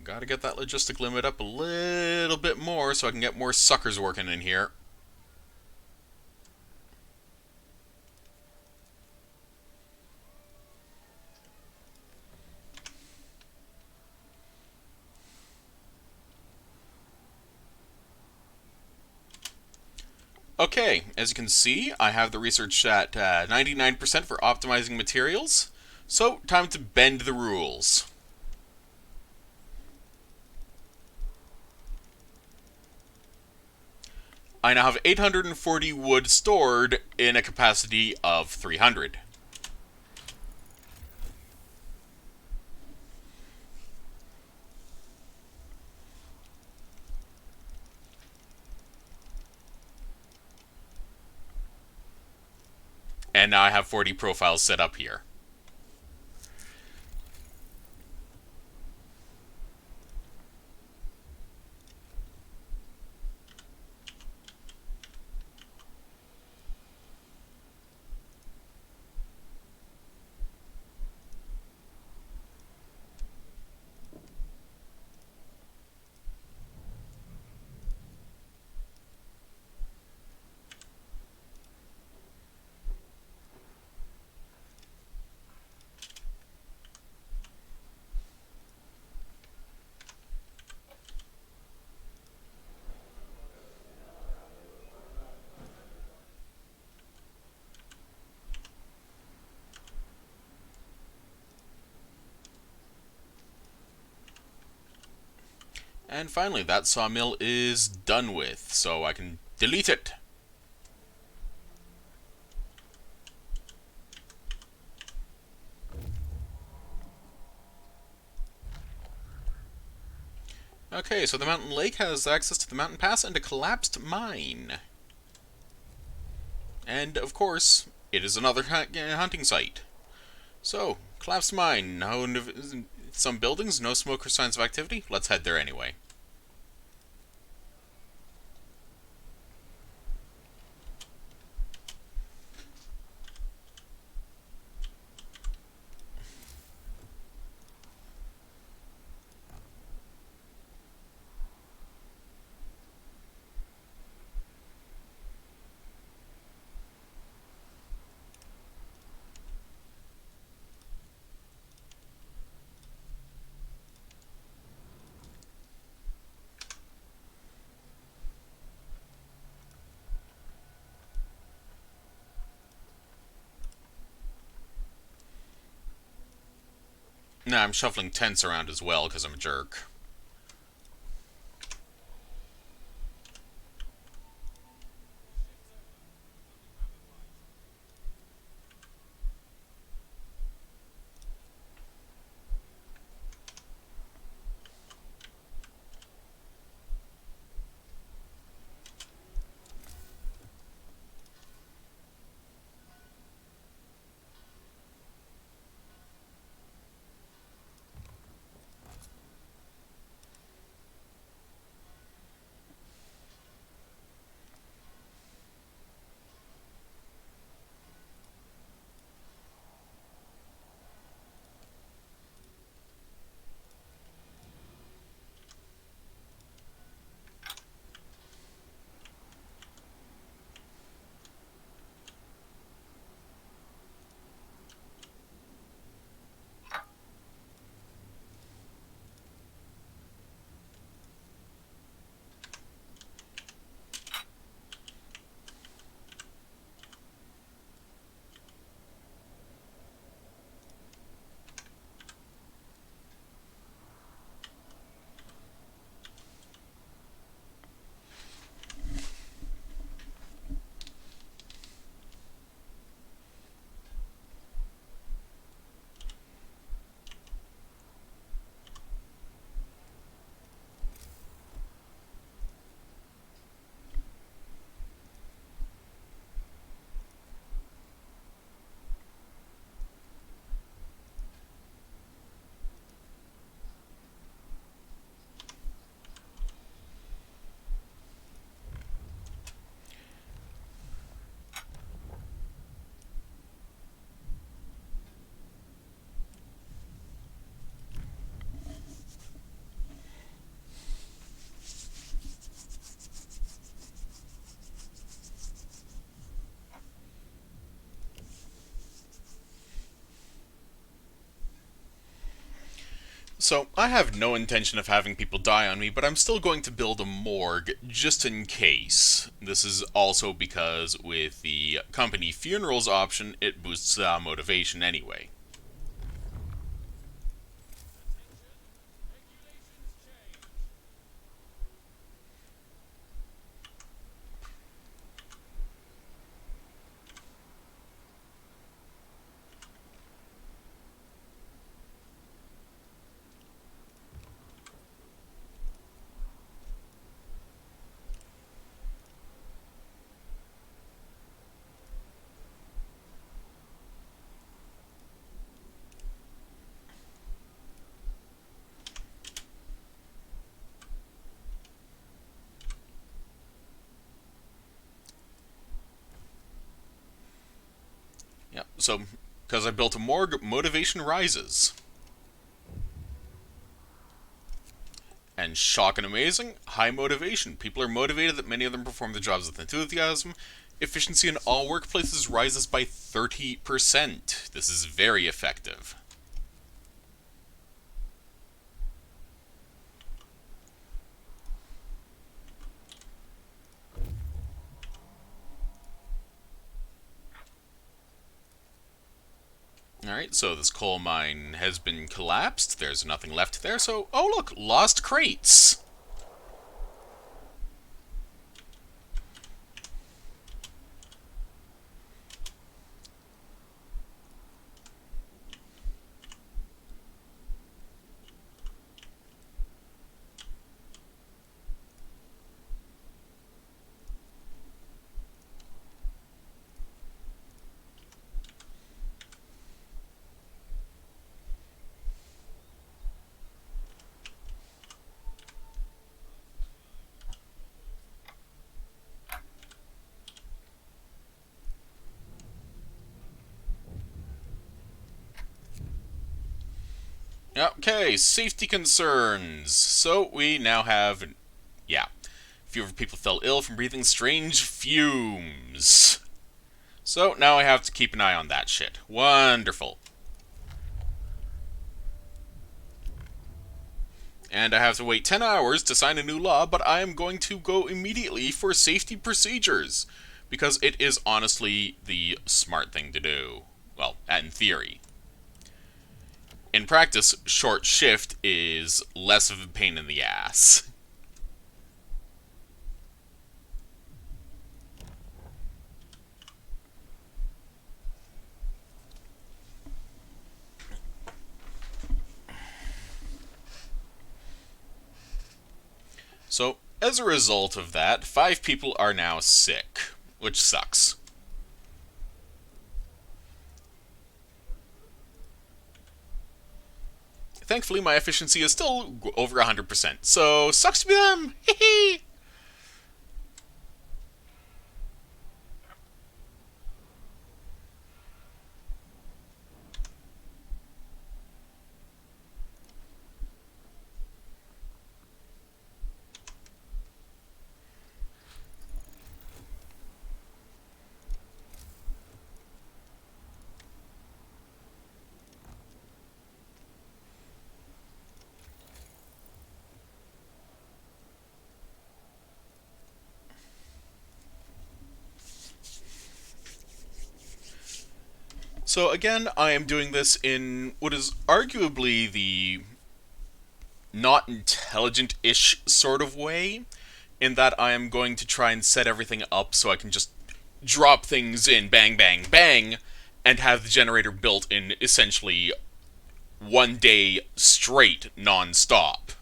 gotta get that logistic limit up a little bit more so I can get more suckers working in here. Okay, as you can see, I have the research at 99% for optimizing materials, so time to bend the rules. I now have 840 wood stored in a capacity of 300. And now I have 40 profiles set up here. And finally, that sawmill is done with, so I can delete it. Okay, so the mountain lake has access to the mountain pass and a collapsed mine. And, of course, it is another hunting site. So, collapsed mine, some buildings, no smoke or signs of activity. Let's head there anyway. Nah, I'm shuffling tents around as well because I'm a jerk. So, I have no intention of having people die on me, but I'm still going to build a morgue just in case. This is also because with the company funerals option, it boosts motivation anyway. Yeah, so because I built a morgue, motivation rises. And shock and amazing, high motivation. People are motivated that many of them perform the jobs with enthusiasm. Efficiency in all workplaces rises by 30%. This is very effective. Alright, so this coal mine has been collapsed. There's nothing left there, so... Oh look, lost crates! Okay, safety concerns. So we now have... Yeah. Fewer people fell ill from breathing strange fumes. So now I have to keep an eye on that shit. Wonderful. And I have to wait 10 hours to sign a new law, but I am going to go immediately for safety procedures. Because it is honestly the smart thing to do. Well, in theory. In practice, short shift is less of a pain in the ass. So, as a result of that, 5 people are now sick, which sucks. Thankfully, my efficiency is still over 100%, so sucks to be them! Hehe! So again, I am doing this in what is arguably the not intelligent-ish sort of way, in that I am going to try and set everything up so I can just drop things in bang, bang, bang, and have the generator built in essentially 1 day straight, non-stop.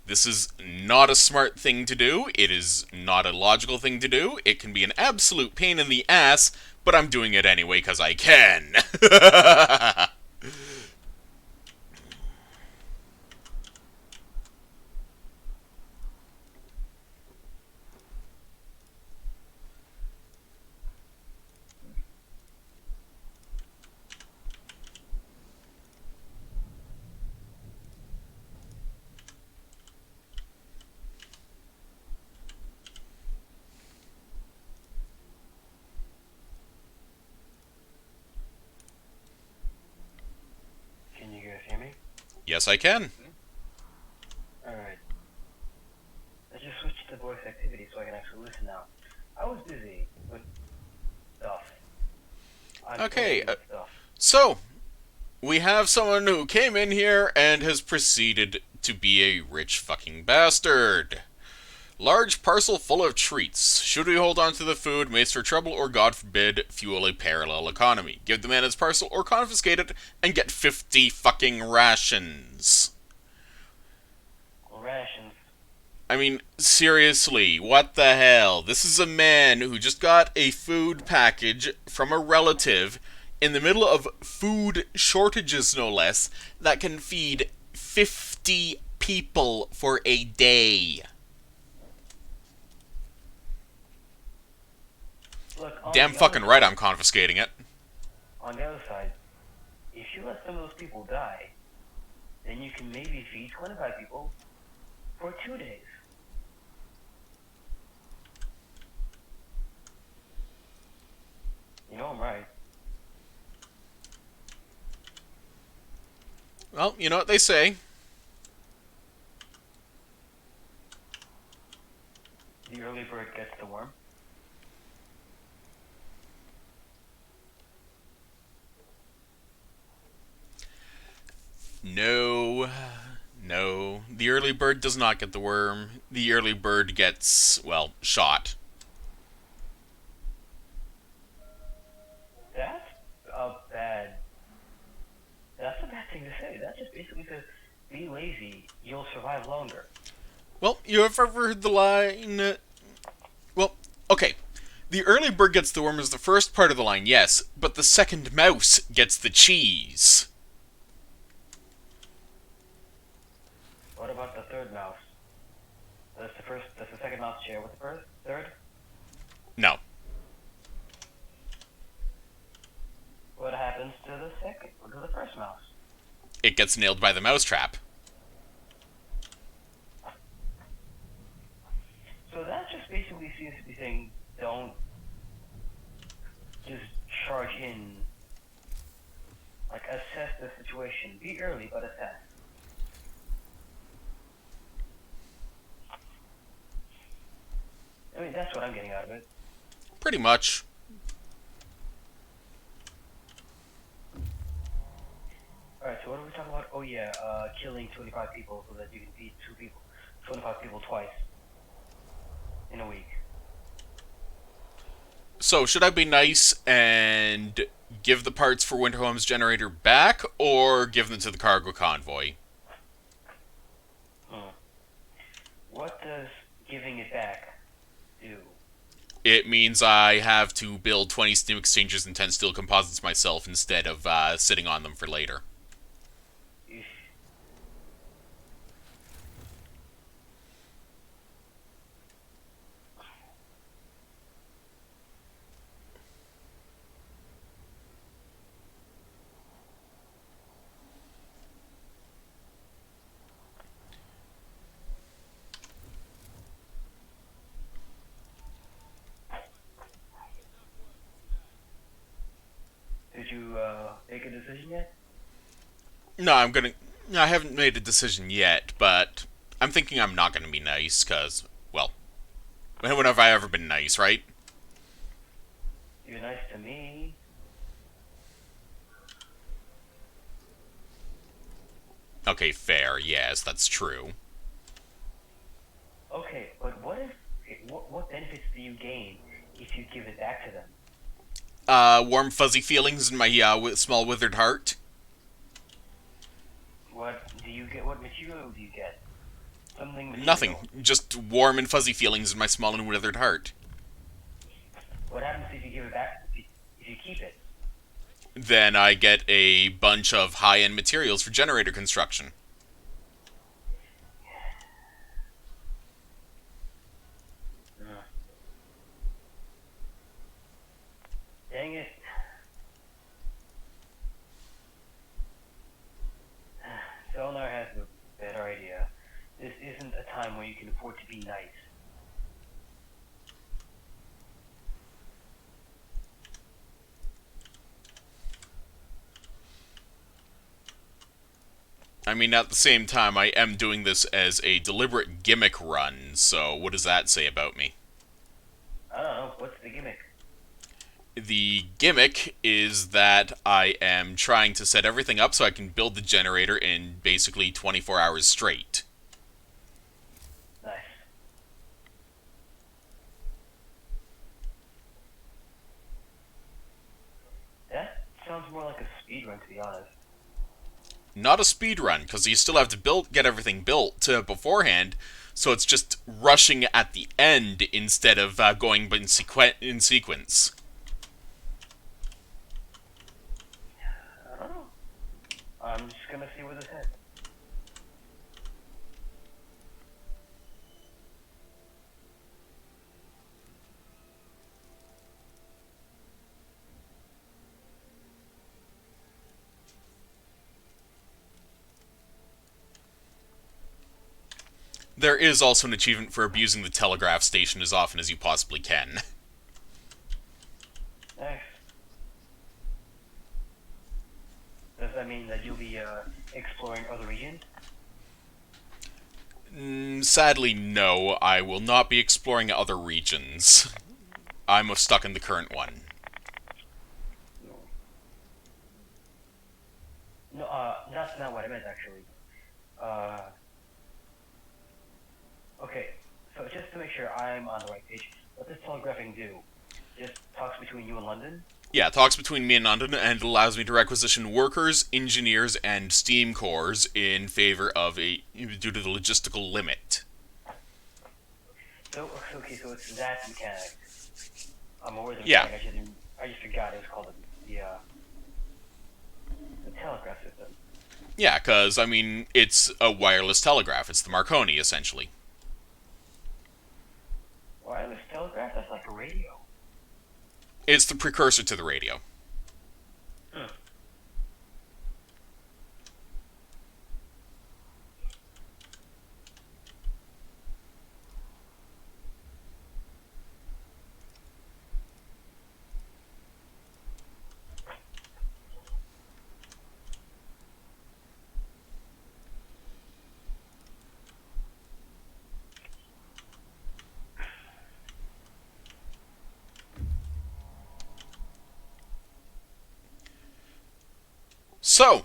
This is not a smart thing to do, it is not a logical thing to do, it can be an absolute pain in the ass, but I'm doing it anyway because I can. Yes, I can. Alright. Let's just switch to voice activity so I can actually listen now. I was busy with stuff. I'm Okay, busy with stuff. So, we have someone who came in here and has proceeded to be a rich fucking bastard. Large parcel full of treats. Should we hold on to the food, mace for trouble, or God forbid, fuel a parallel economy? Give the man his parcel or confiscate it and get 50 fucking rations. Rations. I mean, seriously, what the hell? This is a man who just got a food package from a relative in the middle of food shortages, no less, that can feed 50 people for a day. Look, on Damn the fucking other right side- I'm confiscating it. On the other side, if you let some of those people die, then you can maybe feed 25 people for 2 days. You know I'm right. Well, you know what they say. The early bird gets the worm. No. No. The early bird does not get the worm. The early bird gets, well, shot. That's a bad. That's a bad thing to say. That just basically says, be lazy, you'll survive longer. Well, you have ever heard the line... Well, okay. The early bird gets the worm is the first part of the line, yes, but the second mouse gets the cheese. What about the third mouse? Does the second mouse share with the first, third? No. What happens to the second, or to the first mouse? It gets nailed by the mousetrap. So that just basically seems to be saying, don't just charge in. Like, assess the situation. Be early, but assess. I mean, that's what I'm getting out of it. Pretty much. Alright, so what are we talking about? Oh yeah, killing 25 people so that you can feed 2 people. 25 people twice. In a week. So, should I be nice and give the parts for Winterhome's generator back, or give them to the cargo convoy? What does giving it back do? It means I have to build 20 steam exchangers and 10 steel composites myself instead of sitting on them for later. If Did you make a decision yet? No, I haven't made a decision yet, but I'm thinking I'm not gonna be nice, cause, well, when have I ever been nice, right? You're nice to me. Okay, fair, yes, that's true. Okay, but what if... What benefits do you gain if you give it back to them? Warm fuzzy feelings in my small withered heart. What do you get? What material do you get? Something material. Nothing, just warm and fuzzy feelings in my small and withered heart. What happens if you give it back? If you keep it? Then I get a bunch of high-end materials for generator construction. Dang it. Selnar has a better idea. This isn't a time where you can afford to be nice. I mean, at the same time, I am doing this as a deliberate gimmick run, so what does that say about me? I don't know. What's the gimmick? The gimmick is that I am trying to set everything up so I can build the generator in basically 24 hours straight. Nice. That sounds more like a speed run, to be honest. Not a speed run, because you still have to get everything built beforehand, so it's just rushing at the end instead of going in sequence. I don't know. I'm just gonna see where this heads. There is also an achievement for abusing the telegraph station as often as you possibly can. Nice. Does that mean that you'll be exploring other regions? Sadly, no. I will not be exploring other regions. I'm stuck in the current one. No. No, that's not what I meant, actually. Okay, so just to make sure I'm on the right page, what does telegraphing do? Just talks between you and London? Yeah, it talks between me and London, and allows me to requisition workers, engineers, and steam cores in favor of due to the logistical limit. So, okay, so it's that mechanic. I'm aware of the Yeah. mechanic, I just forgot it was called the telegraph system. Yeah, because, I mean, it's a wireless telegraph. It's the Marconi, essentially. Wireless telegraph? That's like a radio. It's the precursor to the radio. Hmm. So,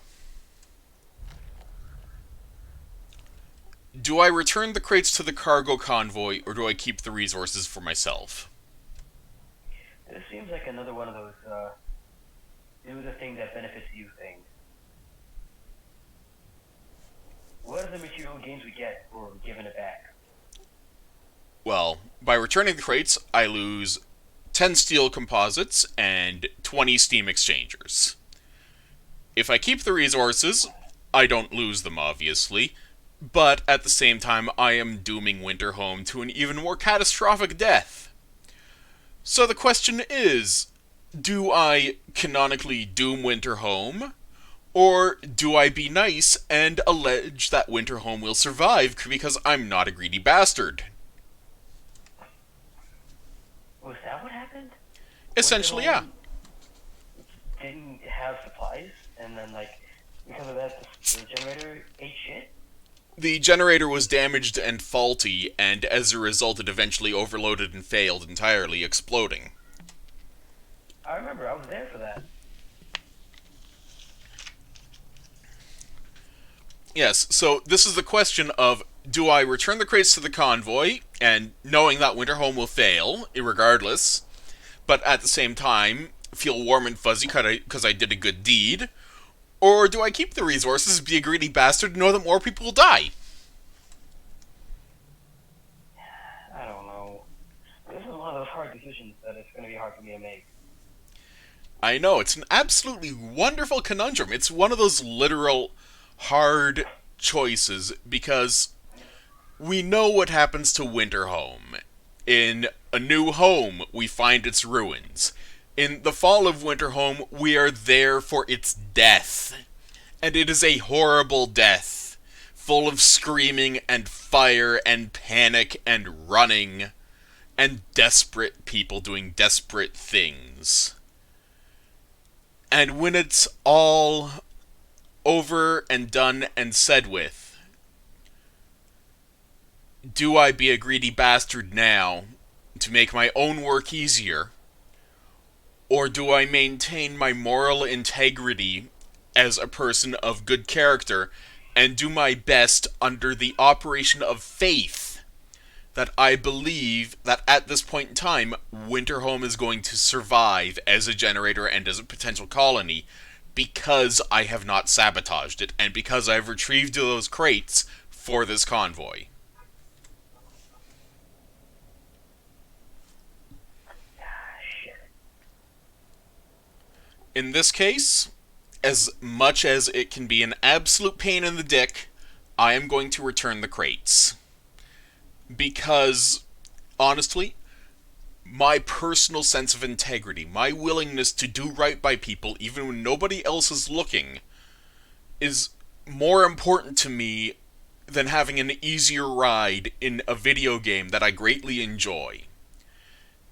do I return the crates to the cargo convoy, or do I keep the resources for myself? This seems like another one of those, do the thing that benefits you things. What are the material gains we get for giving it back? Well, by returning the crates, I lose 10 steel composites and 20 steam exchangers. If I keep the resources, I don't lose them, obviously, but at the same time, I am dooming Winterhome to an even more catastrophic death. So the question is, do I canonically doom Winterhome, or do I be nice and allege that Winterhome will survive because I'm not a greedy bastard? Was that what happened? Essentially, yeah. Didn't have supplies, and then, like, because of that, the generator ate shit? The generator was damaged and faulty, and as a result it eventually overloaded and failed entirely, exploding. I remember, I was there for that. Yes, so this is the question of, do I return the crates to the convoy, and knowing that Winterhome will fail, irregardless, but at the same time, feel warm and fuzzy because I did a good deed, or do I keep the resources, be a greedy bastard, and know that more people will die? I don't know. This is one of those hard decisions that it's going to be hard for me to make. I know, it's an absolutely wonderful conundrum. It's one of those literal hard choices, because we know what happens to Winterhome. In A New Home, we find its ruins. In The Fall of Winterhome, we are there for its death. And it is a horrible death, full of screaming and fire and panic and running, and desperate people doing desperate things. And when it's all over and done and said with, do I be a greedy bastard now to make my own work easier, or do I maintain my moral integrity as a person of good character and do my best under the operation of faith that I believe that at this point in time, Winterhome is going to survive as a generator and as a potential colony because I have not sabotaged it and because I've retrieved those crates for this convoy. Shit. In this case, as much as it can be an absolute pain in the dick, I am going to return the crates. Because, honestly, my personal sense of integrity, my willingness to do right by people even when nobody else is looking, is more important to me than having an easier ride in a video game that I greatly enjoy.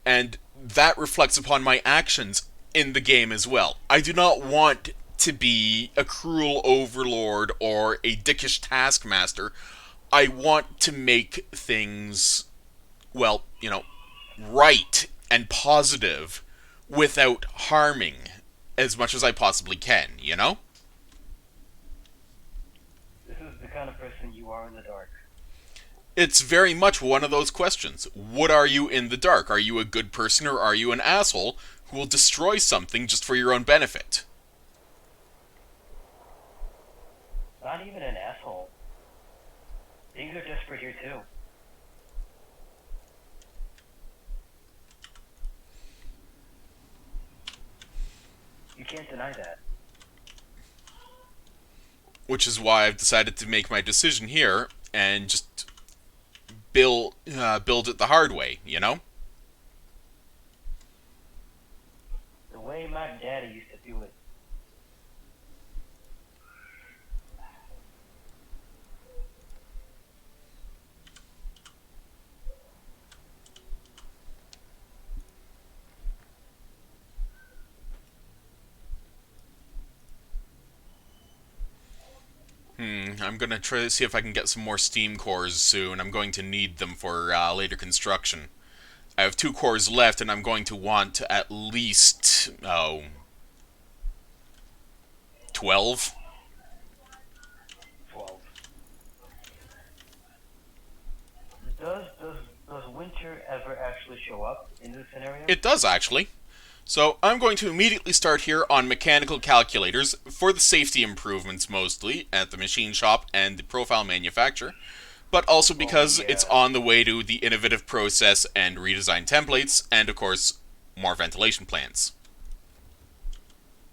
And that reflects upon my actions in the game as well. I do not want to be a cruel overlord or a dickish taskmaster. I want to make things, well, right and positive without harming as much as I possibly can, This is the kind of person you are in the dark. It's very much one of those questions. What are you in the dark? Are you a good person or are you an asshole who will destroy something just for your own benefit? Not even an asshole. Things are desperate here too. You can't deny that. Which is why I've decided to make my decision here and just build it the hard way, The way my daddy used to do it. I'm gonna try to see if I can get some more steam cores soon. I'm going to need them for later construction. I have 2 cores left, and I'm going to want at least 12. 12. Does winter ever actually show up in this scenario? It does, actually. So I'm going to immediately start here on mechanical calculators for the safety improvements mostly at the machine shop and the profile manufacturer, but also because it's on the way to the innovative process and redesign templates and, of course, more ventilation plants.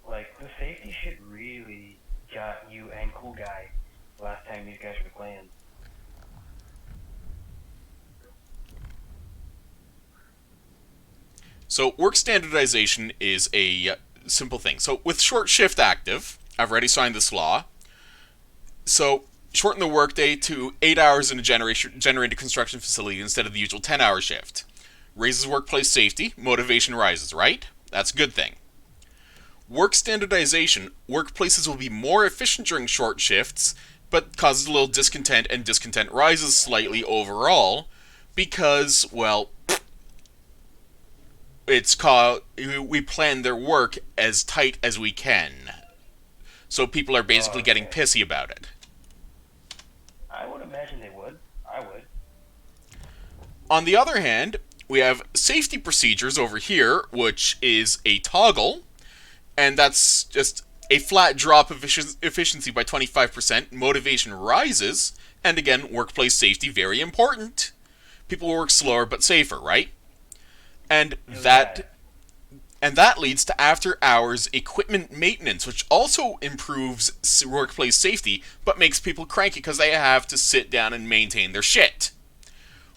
Like, the safety shit really got you and Cool Guy last time these guys were playing. So work standardization is a simple thing. So with short shift active, I've already signed this law. So shorten the workday to 8 hours in a generated construction facility instead of the usual 10-hour shift. Raises workplace safety, motivation rises, right? That's a good thing. Work standardization, workplaces will be more efficient during short shifts, but causes a little discontent, and discontent rises slightly overall because, well, we plan their work as tight as we can. So people are basically getting pissy about it. I would imagine they would. I would. On the other hand, we have safety procedures over here, which is a toggle, and that's just a flat drop of efficiency by 25%, motivation rises, and again, workplace safety, very important. People work slower but safer, right? And that leads to after-hours equipment maintenance, which also improves workplace safety, but makes people cranky because they have to sit down and maintain their shit.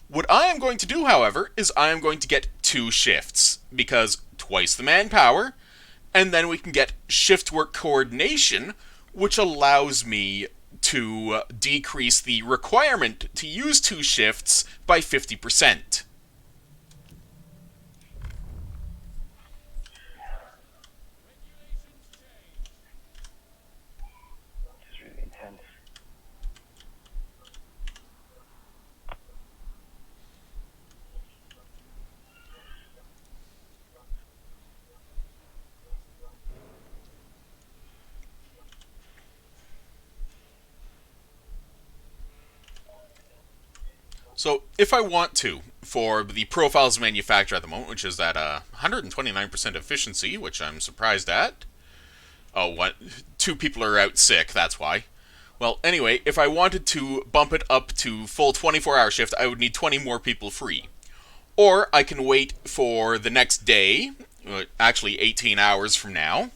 What I am going to do, however, is I am going to get 2 shifts, because twice the manpower, and then we can get shift work coordination, which allows me to decrease the requirement to use 2 shifts by 50%. So, if I want to, for the profiles manufacturer at the moment, which is at 129% efficiency, which I'm surprised at. Oh, what? Two people are out sick, that's why. Well, anyway, if I wanted to bump it up to full 24-hour shift, I would need 20 more people free. Or I can wait for the next day, actually 18 hours from now,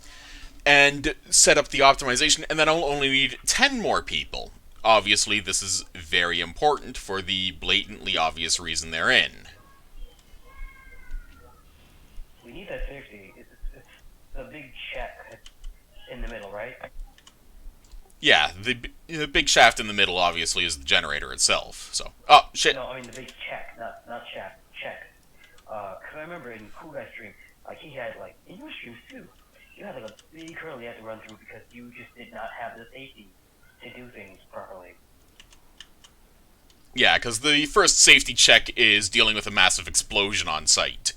and set up the optimization, and then I'll only need 10 more people. Obviously, this is very important for the blatantly obvious reason they're in. We need that safety. It's the big check in the middle, right? Yeah, the big shaft in the middle, obviously, is the generator itself. So, oh, shit. No, I mean the big check, not shaft, check. Cause I remember in Cool Guy's stream, like he had like in your streams too, you had like a big hurdle you had to run through because you just did not have the safety to do things properly. Yeah, because the first safety check is dealing with a massive explosion on site.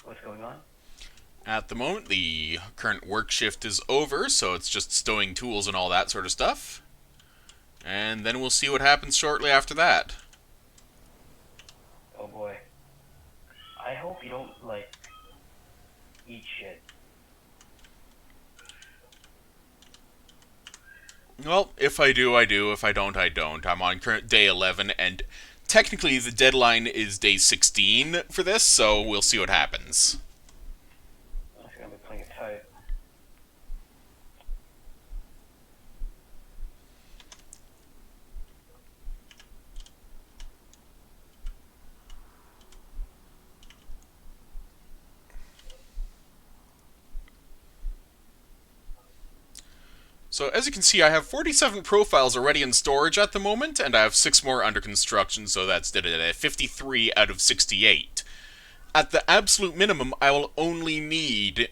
What's going on? At the moment, the current work shift is over, so it's just stowing tools and all that sort of stuff. And then we'll see what happens shortly after that. Oh boy. I hope you don't like eat shit. Well, if I do, I do. If I don't, I don't. I'm on current day 11, and technically the deadline is day 16 for this, so we'll see what happens. I'm just gonna be playing it tight. So as you can see, I have 47 profiles already in storage at the moment, and I have 6 more under construction, so that's 53 out of 68. At the absolute minimum, I will only need,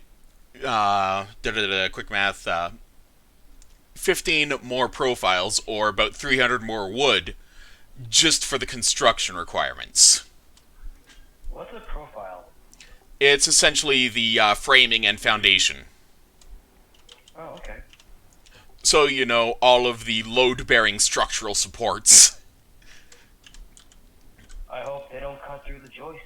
quick math, 15 more profiles, or about 300 more wood, just for the construction requirements. What's a profile? It's essentially the framing and foundation. Oh, okay. So, you know, all of the load-bearing structural supports. I hope they don't cut through the joist.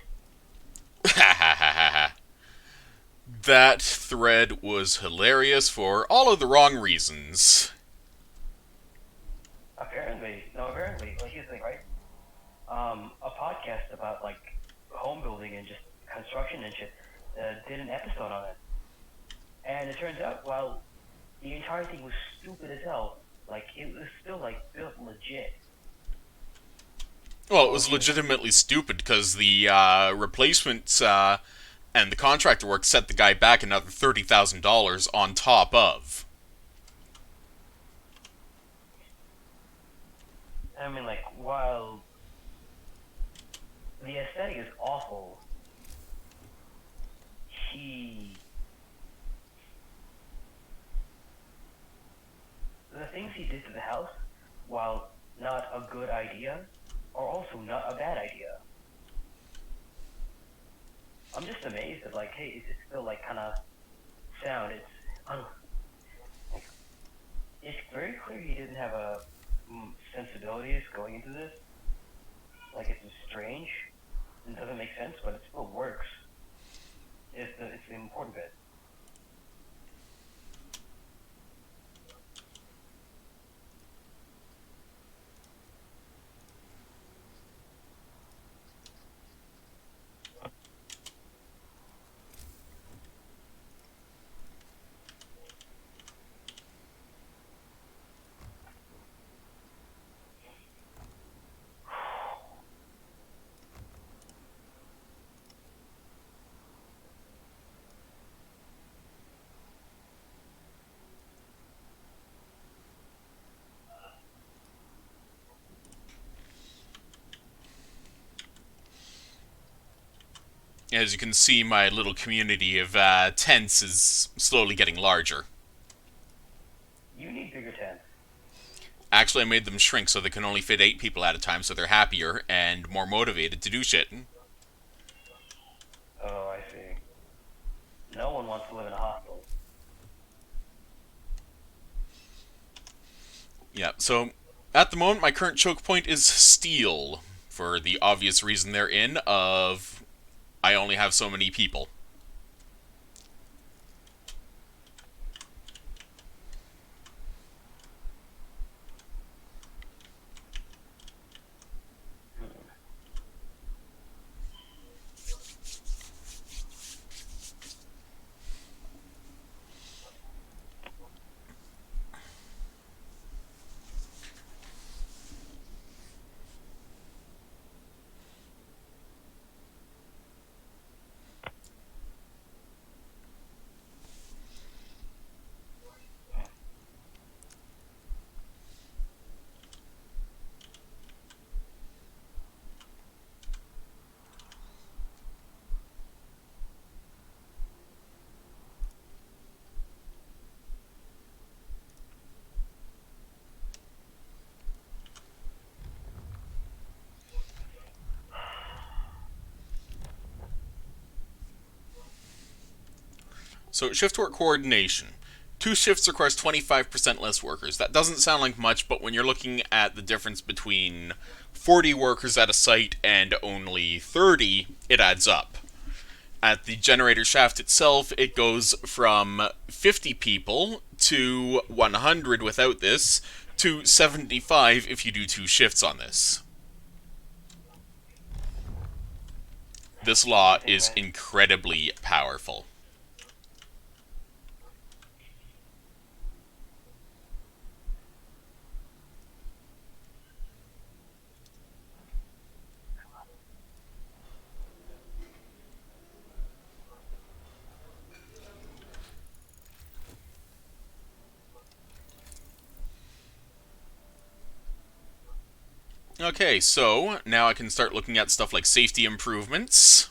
That thread was hilarious for all of the wrong reasons. Apparently, like here's the thing, right? A podcast about like home building and just construction and shit did an episode on it, and it turns out while the entire thing was stupid as hell, like it was still like built legit. Well, it was legitimately stupid because the replacements and the contractor work set the guy back another $30,000 on top of. I mean, like while the aesthetic is awful, the things he did to the house, while not a good idea, are also not a bad idea. I'm just amazed that, like, hey, it's still, like, kind of sound. It's very clear he didn't have a sensibilities going into this. Like, it's strange. It doesn't make sense, but it still works. It's the important bit. As you can see, my little community of tents is slowly getting larger. You need bigger tents. Actually, I made them shrink so they can only fit 8 people at a time, so they're happier and more motivated to do shit. Oh, I see. No one wants to live in a hostel. Yeah, so at the moment, my current choke point is steel, for the obvious reason therein of I only have so many people. So, shift work coordination. 2 shifts requires 25% less workers. That doesn't sound like much, but when you're looking at the difference between 40 workers at a site and only 30, it adds up. At the generator shaft itself, it goes from 50 people to 100 without this, to 75 if you do 2 shifts on this. This law is incredibly powerful. Okay, so now I can start looking at stuff like safety improvements.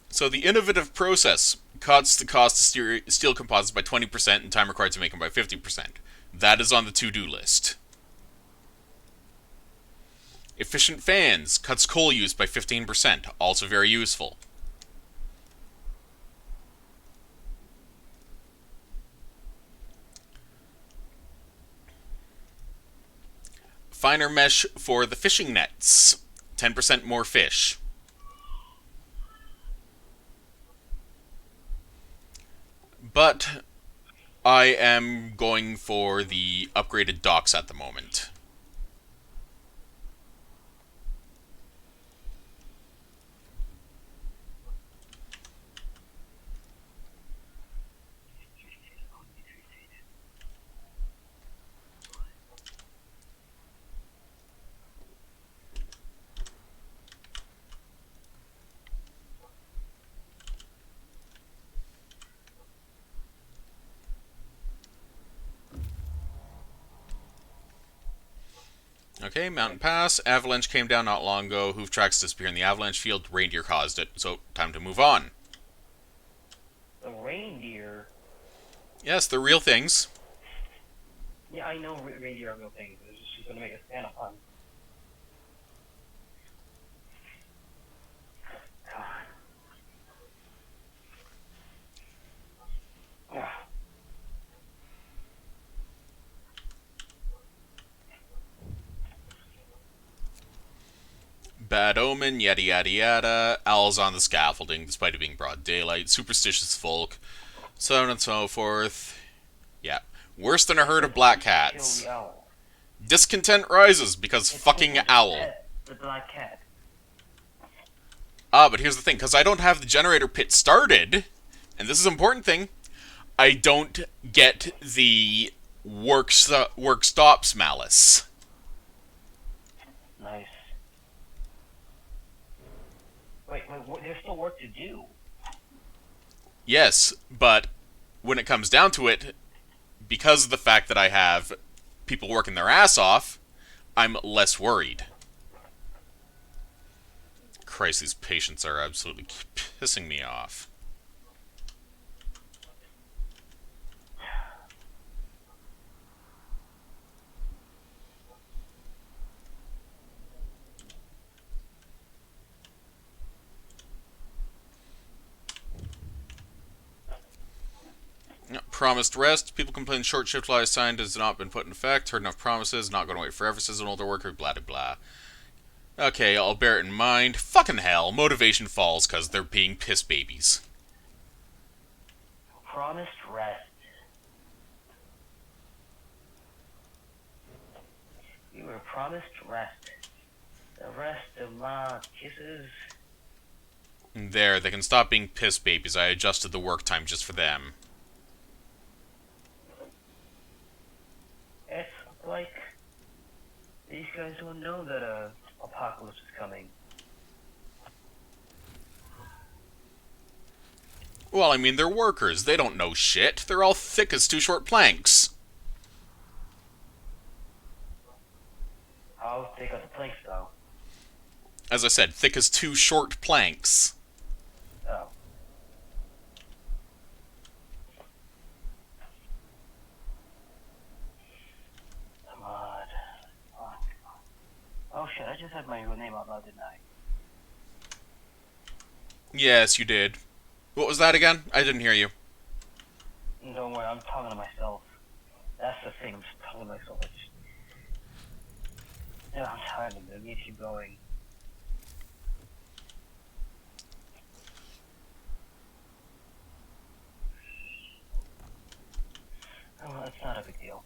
So the innovative process cuts the cost of steel composites by 20% and time required to make them by 50%. That is on the to-do list. Efficient fans cuts coal use by 15%, also very useful. Finer mesh for the fishing nets, 10% more fish. But I am going for the upgraded docks at the moment. Okay, Mountain Pass. Avalanche came down not long ago. Hoof tracks disappear in the avalanche field. Reindeer caused it. So, time to move on. The reindeer? Yes, they're real things. Yeah, I know reindeer are real things. It's just gonna make us stand up on. Bad omen, yada yada yada. Owls on the scaffolding, despite it being broad daylight. Superstitious folk. So on and so forth. Yeah. Worse than a herd of black cats. Discontent rises because fucking owl. The black cat. Ah, but here's the thing, because I don't have the generator pit started, and this is an important thing, I don't get the work stops malice. Nice. Wait, there's still work to do. Yes, but when it comes down to it, because of the fact that I have people working their ass off, I'm less worried. Christ, these patients are absolutely pissing me off. Promised rest. People complain short shift law assigned has not been put in effect. Heard enough promises. Not going to wait forever, says an older worker. Blah, blah, blah. Okay, I'll bear it in mind. Fucking hell. Motivation falls because they're being piss babies. Promised rest. You were promised rest. The rest of my kisses. There, they can stop being piss babies. I adjusted the work time just for them. It's like these guys don't know that a apocalypse is coming. Well, I mean, they're workers. They don't know shit. They're all thick as two short planks. How thick are the planks, though? As I said, thick as two short planks. Oh. Come on. Oh shit, I just had my real name out loud, didn't I? Yes, you did. What was that again? I didn't hear you. Don't worry, I'm talking to myself. That's the thing, I'm just talking to myself. Yeah, I'm tired of it. I need to keep going. Oh, well, it's not a big deal.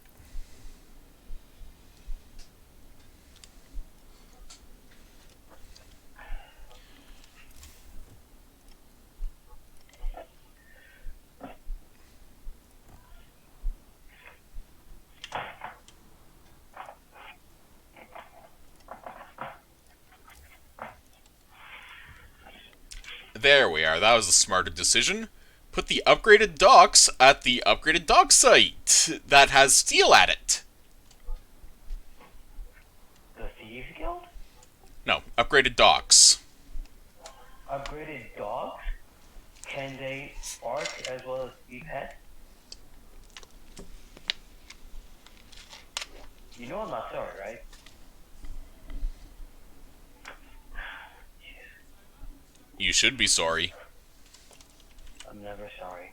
There we are. That was a smarter decision. Put the upgraded docks at the upgraded dock site that has steel at it. The Thieves Guild? No, upgraded docks. Upgraded dogs? Can they bark as well as be pets? You know I'm not sorry, right? You should be sorry. I'm never sorry.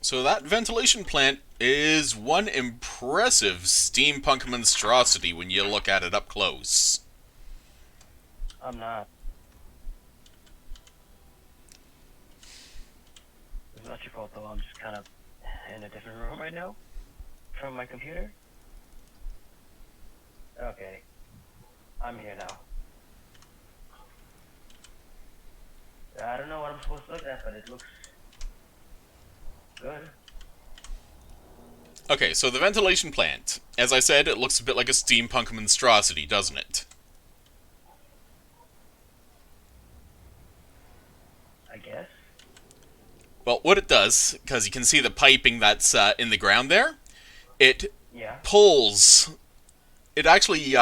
So that ventilation plant is one impressive steampunk monstrosity when you look at it up close. I'm not. It's not your fault though, I'm just kind of in a different room right now from my computer. Okay. I'm here now. I don't know what I'm supposed to look at, but it looks good. Okay, so the ventilation plant. As I said, it looks a bit like a steampunk monstrosity, doesn't it? I guess. Well, what it does, because you can see the piping that's in the ground there, it Yeah. pulls... It actually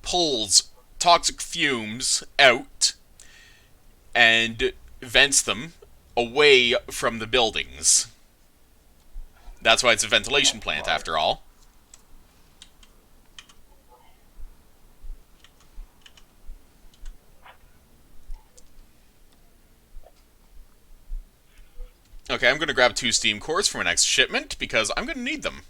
pulls toxic fumes out and vents them away from the buildings. That's why it's a ventilation plant, after all. Okay, I'm going to grab 2 steam cores for my next shipment, because I'm going to need them.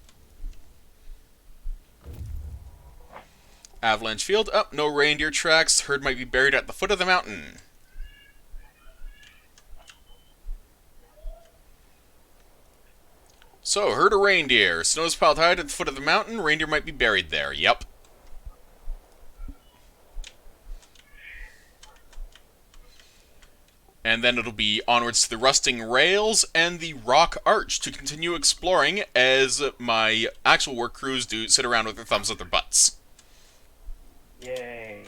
Avalanche field. Oh, no reindeer tracks. Herd might be buried at the foot of the mountain. So, herd of reindeer. Snow's piled high at the foot of the mountain. Reindeer might be buried there. Yep. And then it'll be onwards to the rusting rails and the rock arch to continue exploring as my actual work crews do sit around with their thumbs up their butts. Yay.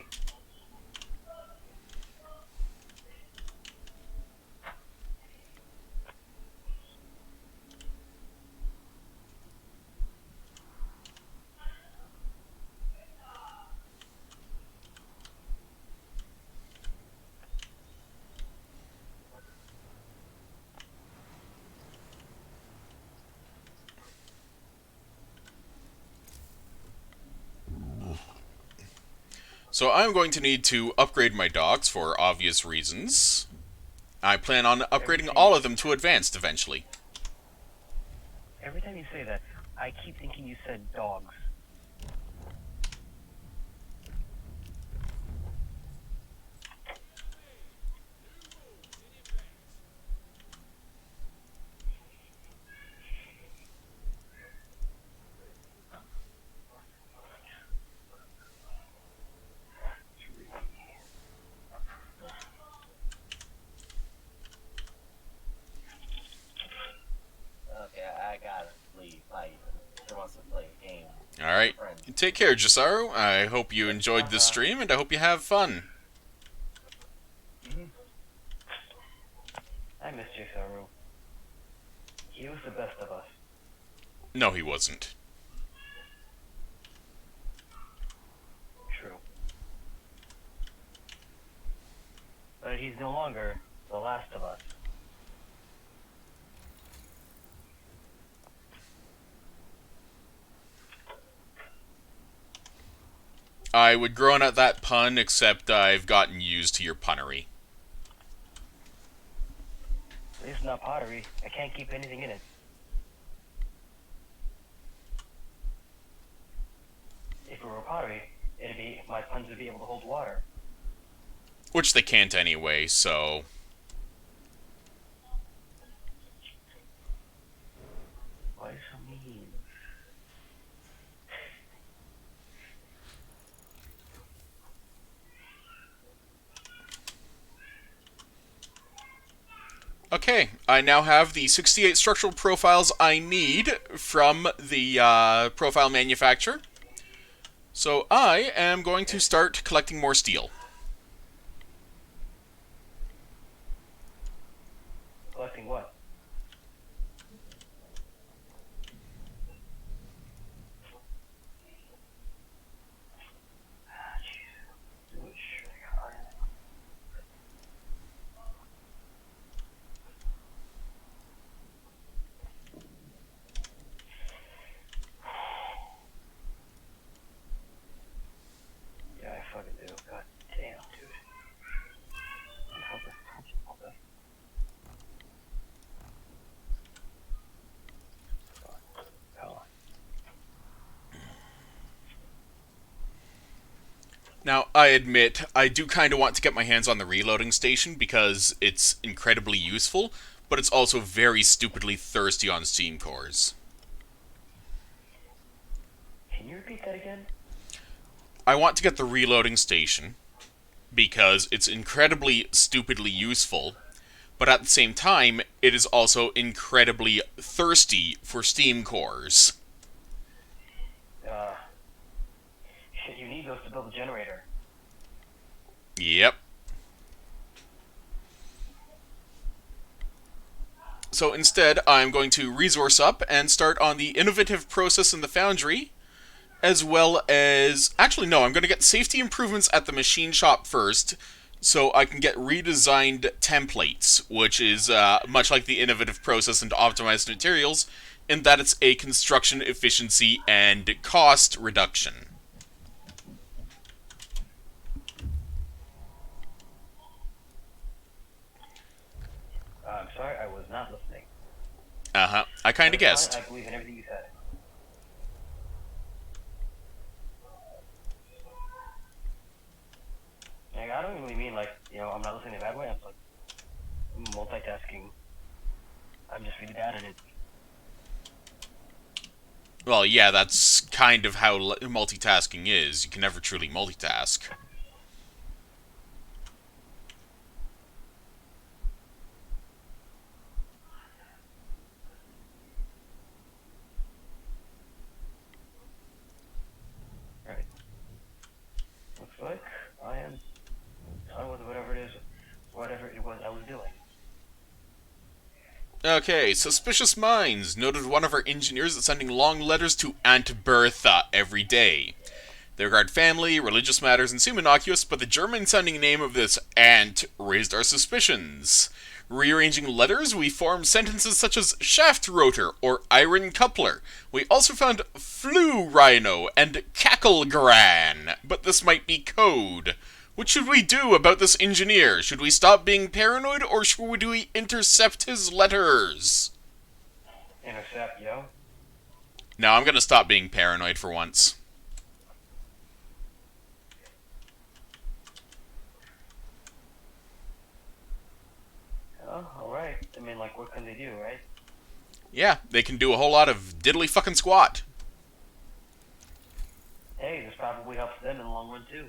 So I'm going to need to upgrade my docks for obvious reasons. I plan on upgrading all of them to advanced eventually. Every time you say that, I keep thinking you said dogs. Okay, I gotta leave. Like, he wants to play a game. Alright, take care, Jasaru. I hope you enjoyed this stream, and I hope you have fun. I miss Jasaru. He was the best of us. No, he wasn't. True. But he's no longer the last of us. I would groan at that pun, except I've gotten used to your punnery. It's not pottery. I can't keep anything in it. If it were pottery, my puns would be able to hold water. Which they can't anyway, so... Why so mean? Okay, I now have the 68 structural profiles I need from the profile manufacturer. So I am going to start collecting more steel. Collecting what? Ah, jeez. Do it, sure, I got iron. Yeah, I fucking do. God damn, dude. Hold on. Hold on. Now, I admit, I do kind of want to get my hands on the reloading station because it's incredibly useful, but it's also very stupidly thirsty on steam cores. Can you repeat that again? I want to get the reloading station because it's incredibly stupidly useful, but at the same time, it is also incredibly thirsty for steam cores. Shit, you need those to build a generator. Yep. So instead, I'm going to resource up and start on the innovative process in the foundry, as well as... Actually, no, I'm going to get safety improvements at the machine shop first, so I can get redesigned templates, which is much like the innovative process and optimized materials, in that it's a construction efficiency and cost reduction. I'm sorry, I was not listening. Uh-huh. I kind of That's guessed. fine, I believe in everything you said. Like, I don't really mean like, I'm not listening in a bad way. I'm like multitasking. I'm just really bad at it. Well, yeah, that's kind of how multitasking is. You can never truly multitask. Okay, suspicious minds noted one of our engineers is sending long letters to Aunt Bertha every day. They regard family, religious matters, and seem innocuous, but the German-sounding name of this aunt raised our suspicions. Rearranging letters, we formed sentences such as shaft rotor or iron coupler. We also found flu rhino and cackle gran, but this might be code. What should we do about this engineer? Should we stop being paranoid, or should we intercept his letters? Intercept, yo. No, I'm gonna stop being paranoid for once. Oh, alright. I mean, like, what can they do, right? Yeah, they can do a whole lot of diddly fucking squat. Hey, this probably helps them in the long run, too.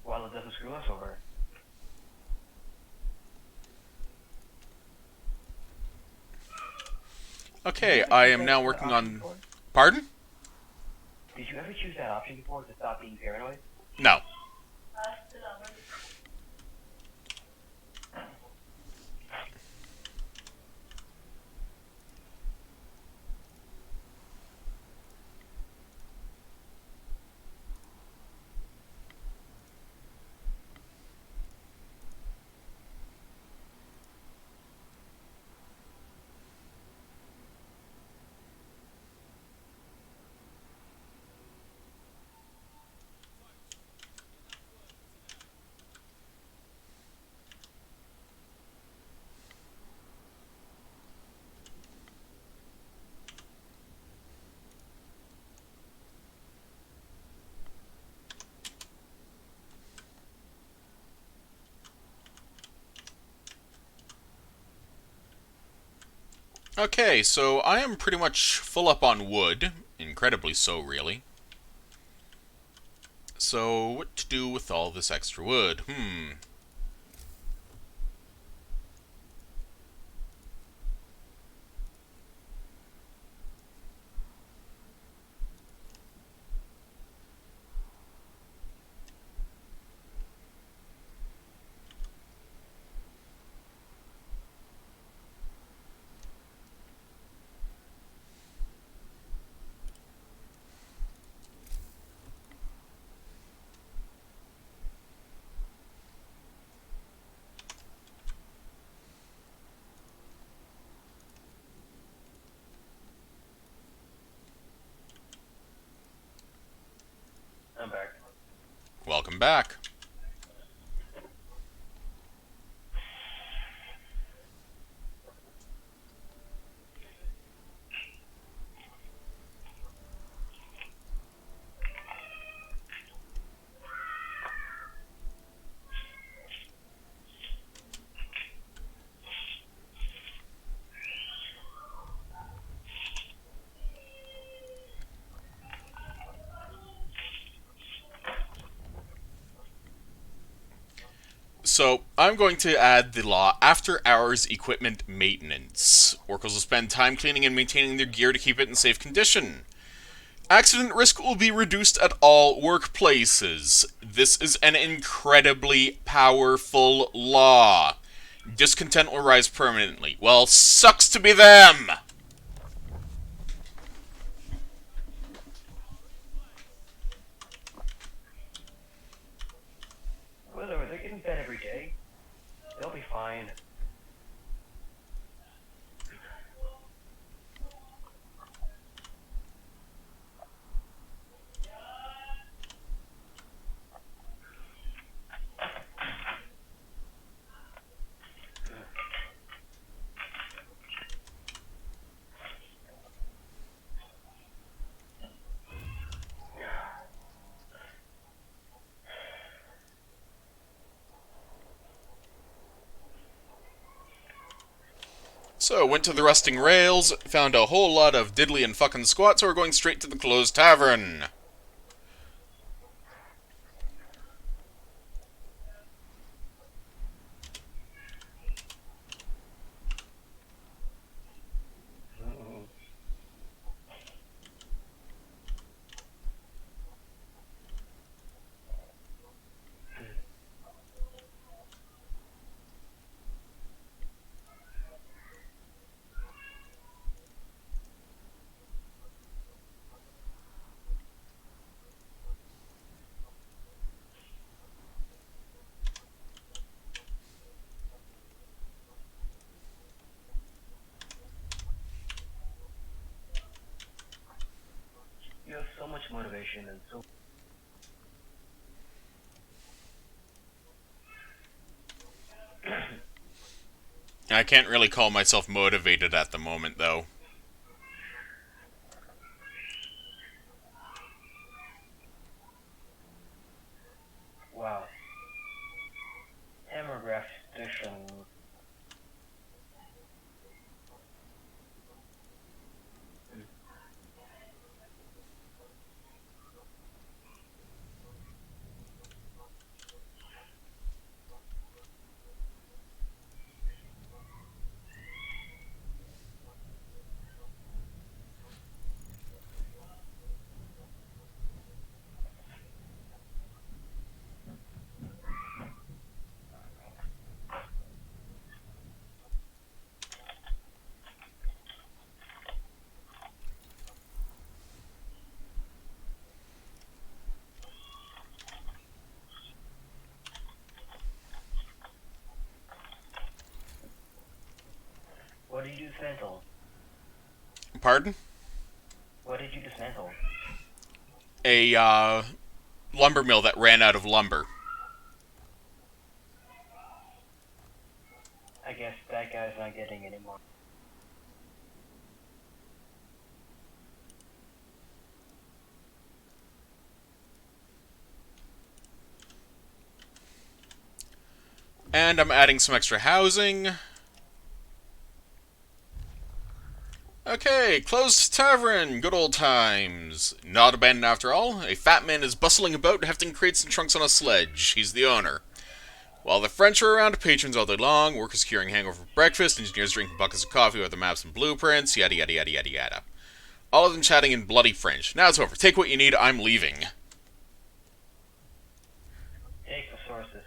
While it doesn't screw us over. Okay, I am now working on... Before? Pardon? Did you ever choose that option before to stop being paranoid? No. Okay, so I am pretty much full up on wood. Incredibly so, really. So, what to do with all this extra wood? I'm back. Welcome back. So, I'm going to add the law after hours equipment maintenance. Workers will spend time cleaning and maintaining their gear to keep it in safe condition. Accident risk will be reduced at all workplaces. This is an incredibly powerful law. Discontent will rise permanently. Well, sucks to be them! Whatever, they're getting fed every day. They'll be fine. So, went to the rusting rails, found a whole lot of diddly and fucking squat, so we're going straight to the closed tavern. much motivation and so. I can't really call myself motivated at the moment, though. Wow. Hammergraph edition. What did you dismantle? Pardon? What did you dismantle? A, lumber mill that ran out of lumber. I guess that guy's not getting any more. And I'm adding some extra housing. Okay, closed tavern, good old times. Not abandoned after all. A fat man is bustling about, hefting crates and trunks on a sledge. He's the owner. While the French are around, patrons all day long, workers curing hangover for breakfast, engineers drinking buckets of coffee with the maps and blueprints, yada yada yada yada yada. All of them chatting in bloody French. Now it's over. Take what you need, I'm leaving. Take the sources.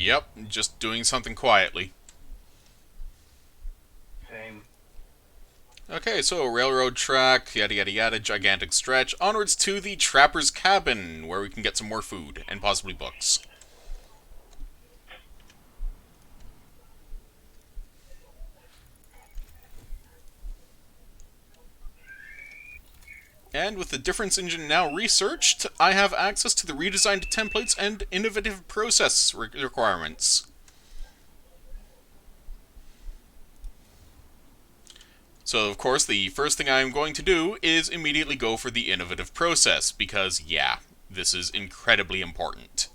Yep, just doing something quietly. Same. Okay, so railroad track, yada yada yada, gigantic stretch, onwards to the trapper's cabin, where we can get some more food, and possibly books. And with the difference engine now researched, I have access to the redesigned templates and innovative process requirements. So, of course, the first thing I'm going to do is immediately go for the innovative process, because, yeah, this is incredibly important.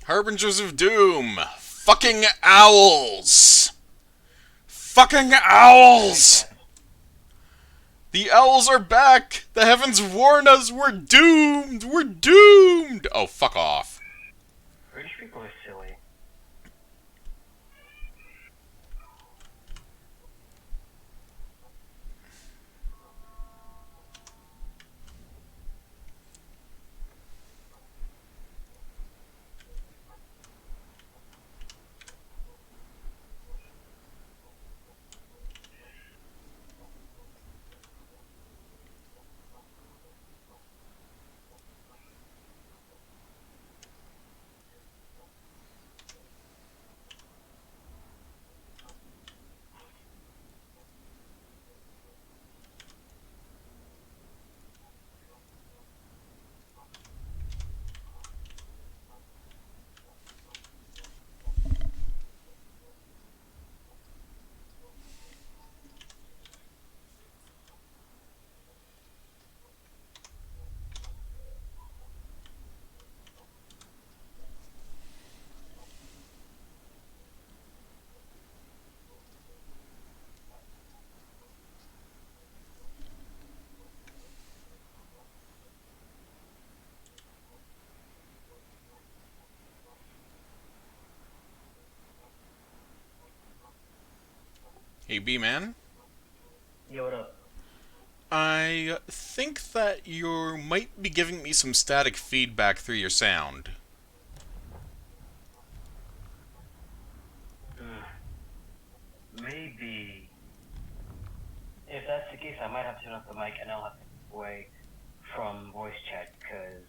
Harbingers of Doom! Fucking owls! Fucking owls! The owls are back! The heavens warn us! We're doomed! We're doomed! Oh, fuck off. British people are silly. Hey, B-Man? Yo, what up? I think that you might be giving me some static feedback through your sound. Maybe. If that's the case, I might have to turn off the mic and I'll have to step away from voice chat, because...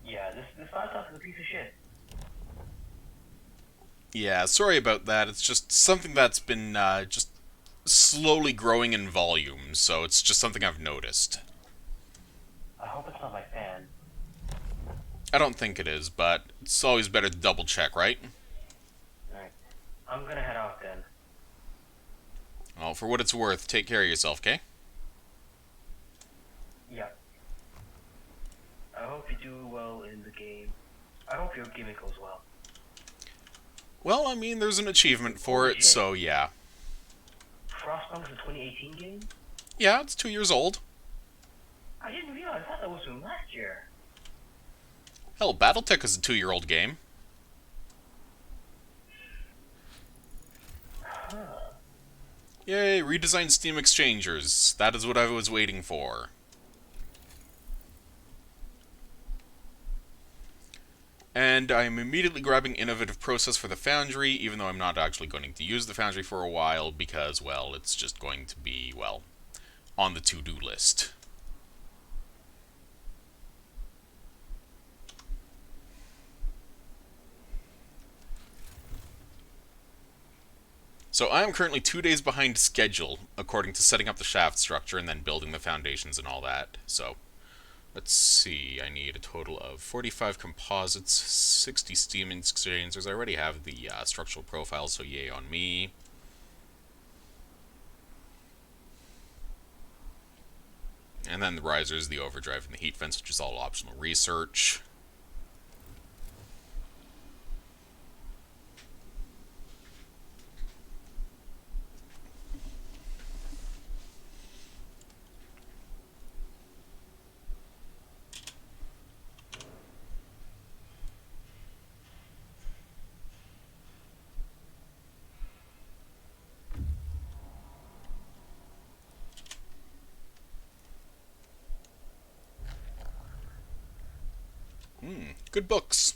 Yeah, this laptop is a piece of shit. Yeah, sorry about that. It's just something that's been, just slowly growing in volume, so it's just something I've noticed. I hope it's not my fan. I don't think it is, but it's always better to double check, right? Alright. I'm gonna head out then. Well, for what it's worth, take care of yourself, okay? Yeah. I hope you do well in the game. I hope your gaming goes well. Well, I mean, there's an achievement for it, so yeah. Frostpunk is a 2018 game? Yeah, it's 2 years old. I didn't realize. I thought that was from last year. Hell, Battletech is a 2-year-old game. Huh. Yay, redesigned Steam Exchangers. That is what I was waiting for. And I'm immediately grabbing Innovative Process for the Foundry, even though I'm not actually going to use the Foundry for a while, because, well, it's just going to be, well, on the to-do list. So I am currently 2 days behind schedule, according to setting up the shaft structure and then building the foundations and all that, so... Let's see, I need a total of 45 composites, 60 steam exchangers. I already have the structural profile, so yay on me. And then the risers, the overdrive, and the heat vents, which is all optional research. Good books.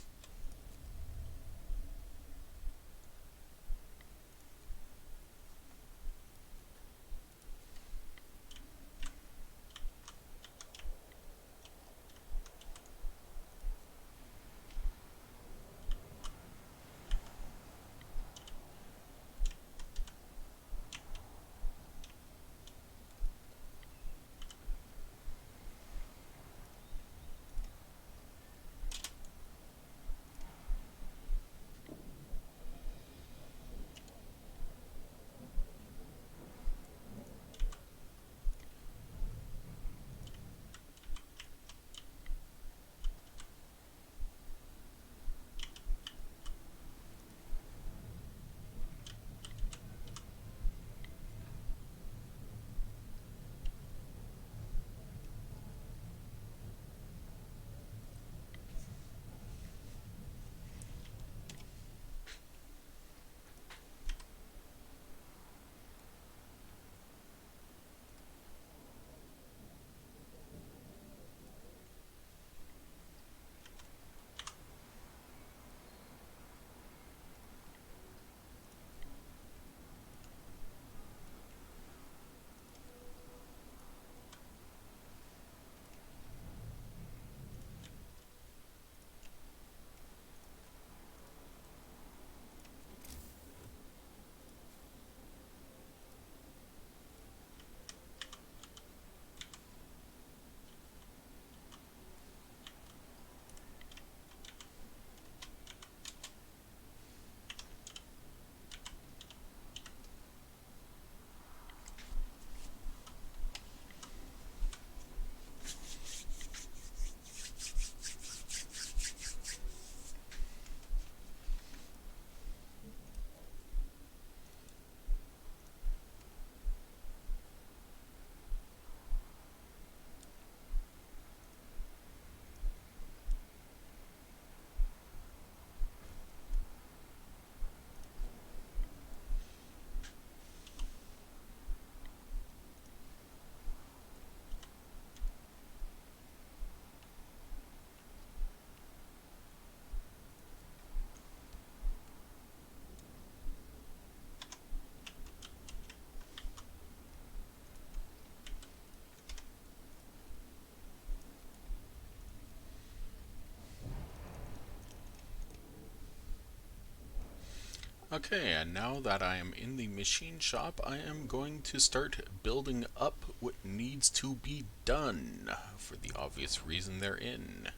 Okay, and now that I am in the machine shop, I am going to start building up what needs to be done, for the obvious reason they're in.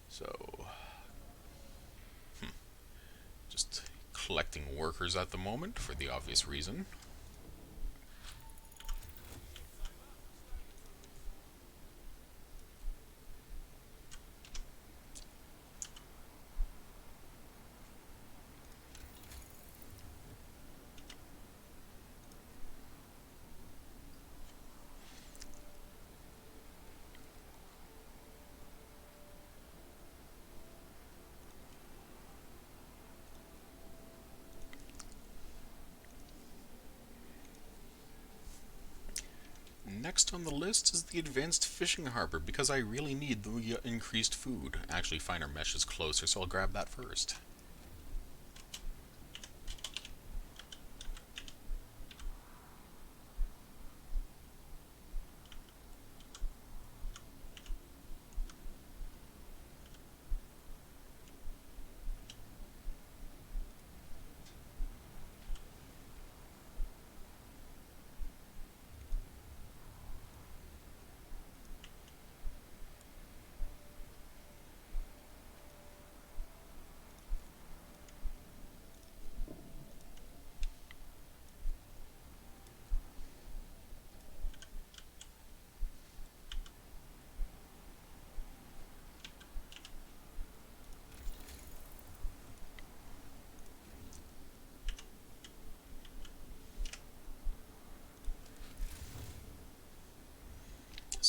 So, just collecting workers at the moment, for the obvious reason. Next on the list is the advanced fishing harbor, because I really need the increased food. Actually, finer mesh is closer, so I'll grab that first.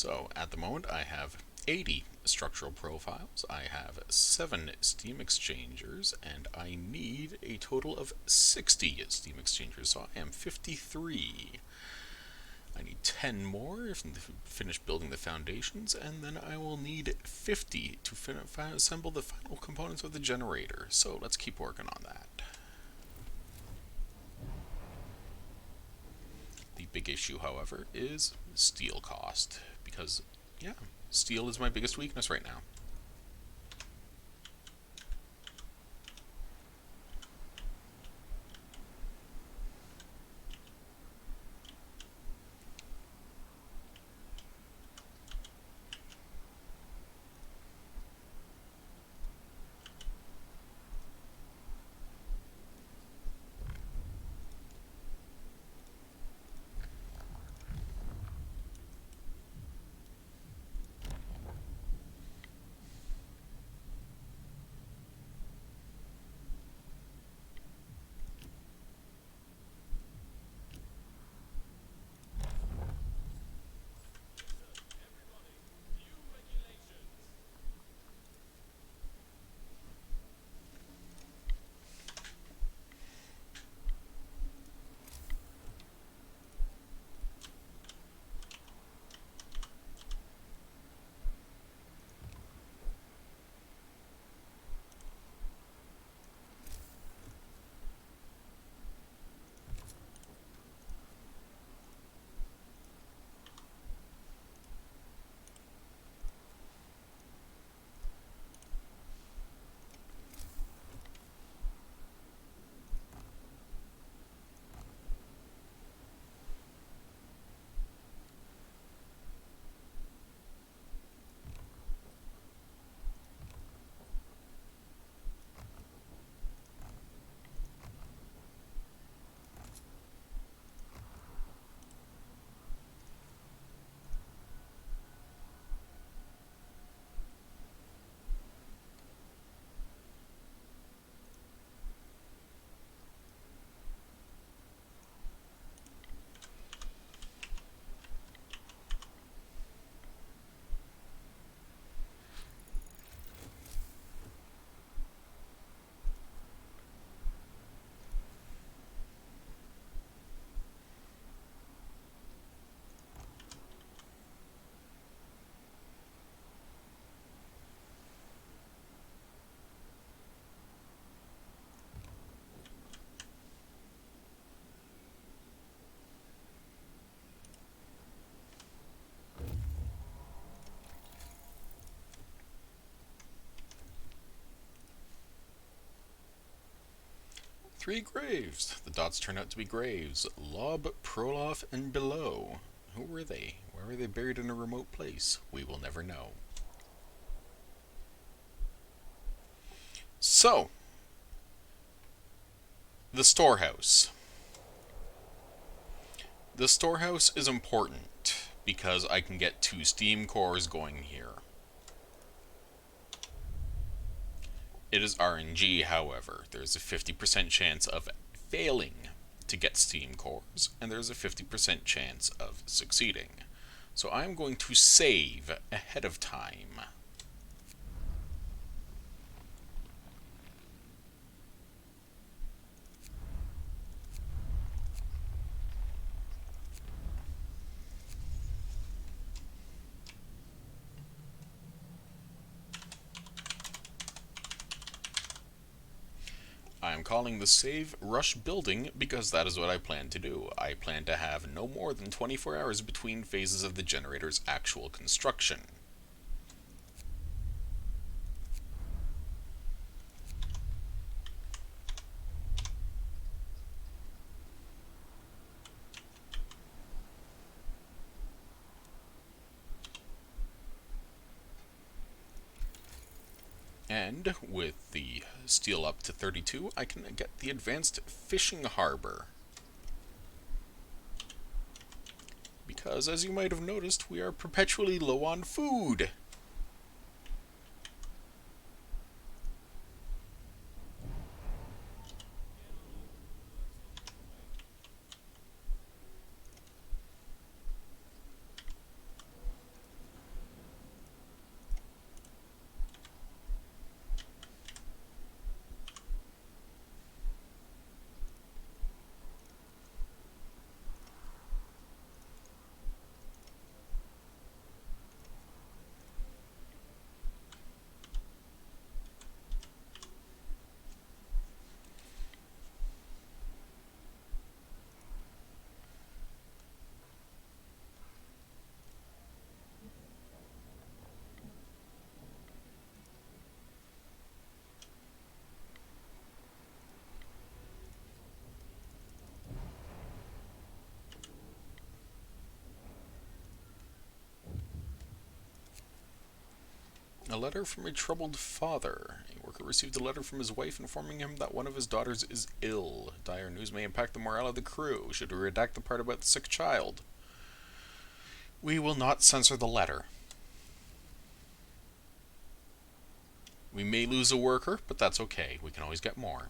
So at the moment I have 80 structural profiles, I have 7 steam exchangers, and I need a total of 60 steam exchangers, so I am 53. I need 10 more to finish building the foundations, and then I will need 50 to assemble the final components of the generator. So let's keep working on that. The big issue, however, is steel cost, because, yeah, steel is my biggest weakness right now. Three graves. The dots turn out to be graves. Lob, Prolof, and Below. Who were they? Where were they buried in a remote place? We will never know. So, the storehouse. The storehouse is important because I can get 2 steam cores going here. It is RNG, however. There's a 50% chance of failing to get steam cores, and there's a 50% chance of succeeding. So I'm going to save ahead of time. I am calling the save rush building because that is what I plan to do. I plan to have no more than 24 hours between phases of the generator's actual construction. And with the steel up to 32, I can get the advanced fishing harbor. Because, as you might have noticed, we are perpetually low on food. A letter from a troubled father. A worker received a letter from his wife informing him that one of his daughters is ill. Dire news may impact the morale of the crew. Should we redact the part about the sick child? We will not censor the letter. We may lose a worker, but that's okay. We can always get more.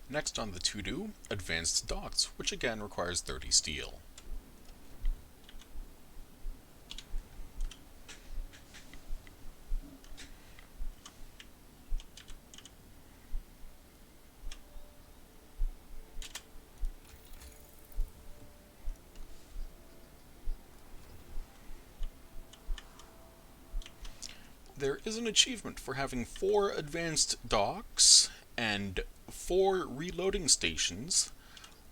Next on the to-do, Advanced Docks, which again requires 30 steel. There is an achievement for having 4 advanced docks and 4 reloading stations,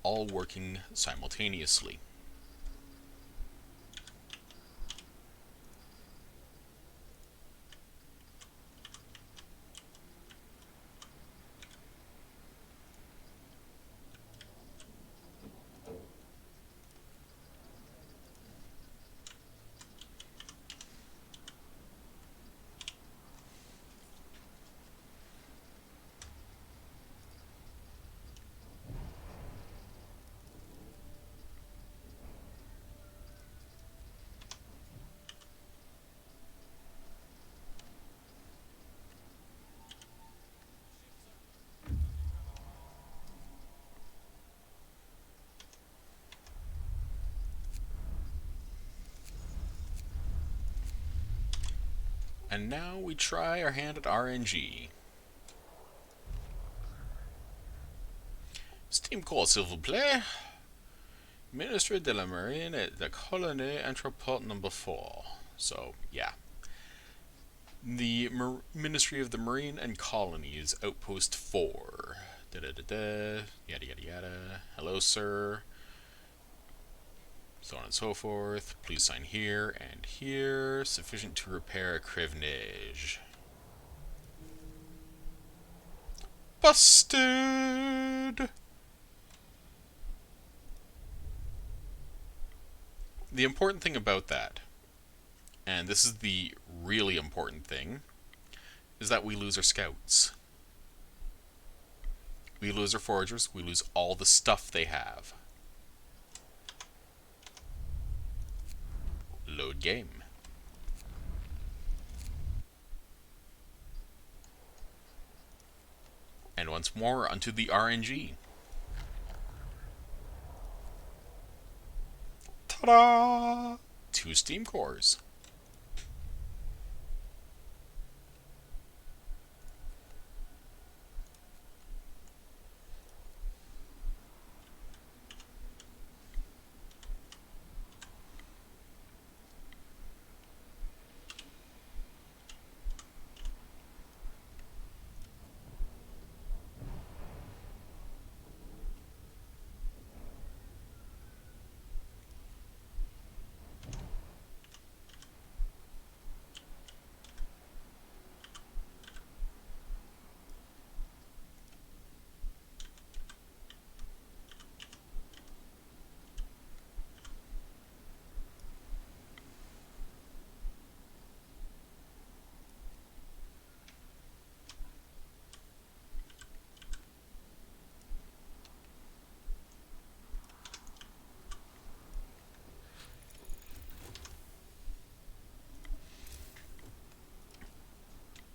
all working simultaneously. And now we try our hand at RNG. Steam call, s'il vous plaît. Ministry de la Marine et de Colonie Entrepôt number 4. So, yeah. The Ministry of the Marine and Colonies, Outpost 4. Da-da-da-da, yada yada yada. Hello, sir. So on and so forth. Please sign here and here. Sufficient to repair a crivenage. Busted! The important thing about that, and this is the really important thing, is that we lose our scouts. We lose our foragers. We lose all the stuff they have. Load game. And once more, onto the RNG. Ta-da! 2 steam cores.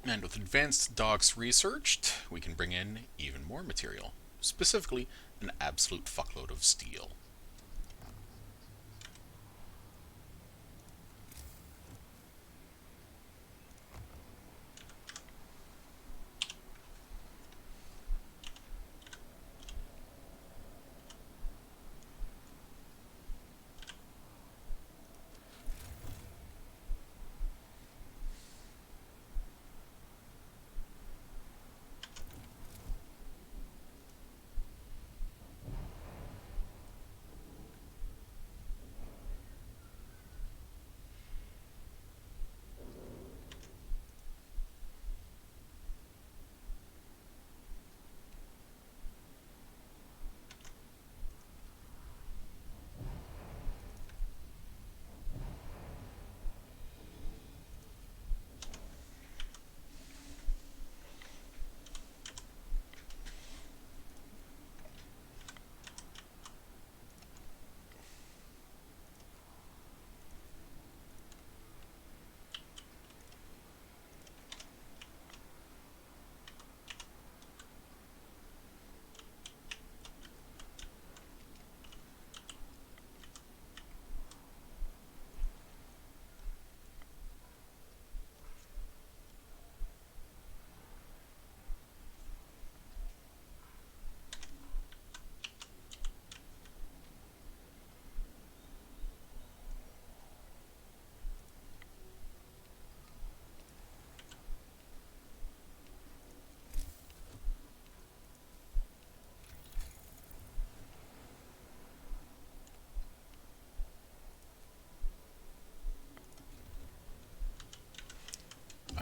And with advanced docks researched, we can bring in even more material. Specifically, an absolute fuckload of steel.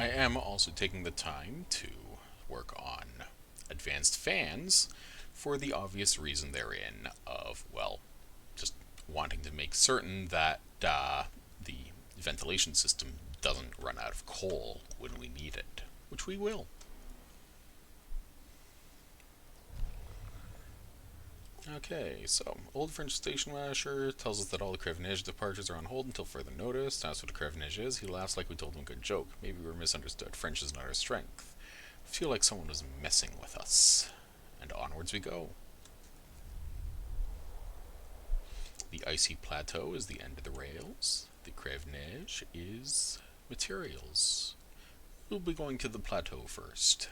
I am also taking the time to work on advanced fans for the obvious reason therein of, well, just wanting to make certain that the ventilation system doesn't run out of coal when we need it, which we will. Okay, so Old French Station Master tells us that all the Crevenage departures are on hold until further notice. Asks what a Crevenage is. He laughs like we told him a good joke. Maybe we're misunderstood. French is not our strength. I feel like someone was messing with us. And onwards we go. The icy plateau is the end of the rails. The Crevenage is materials. We'll be going to the plateau first.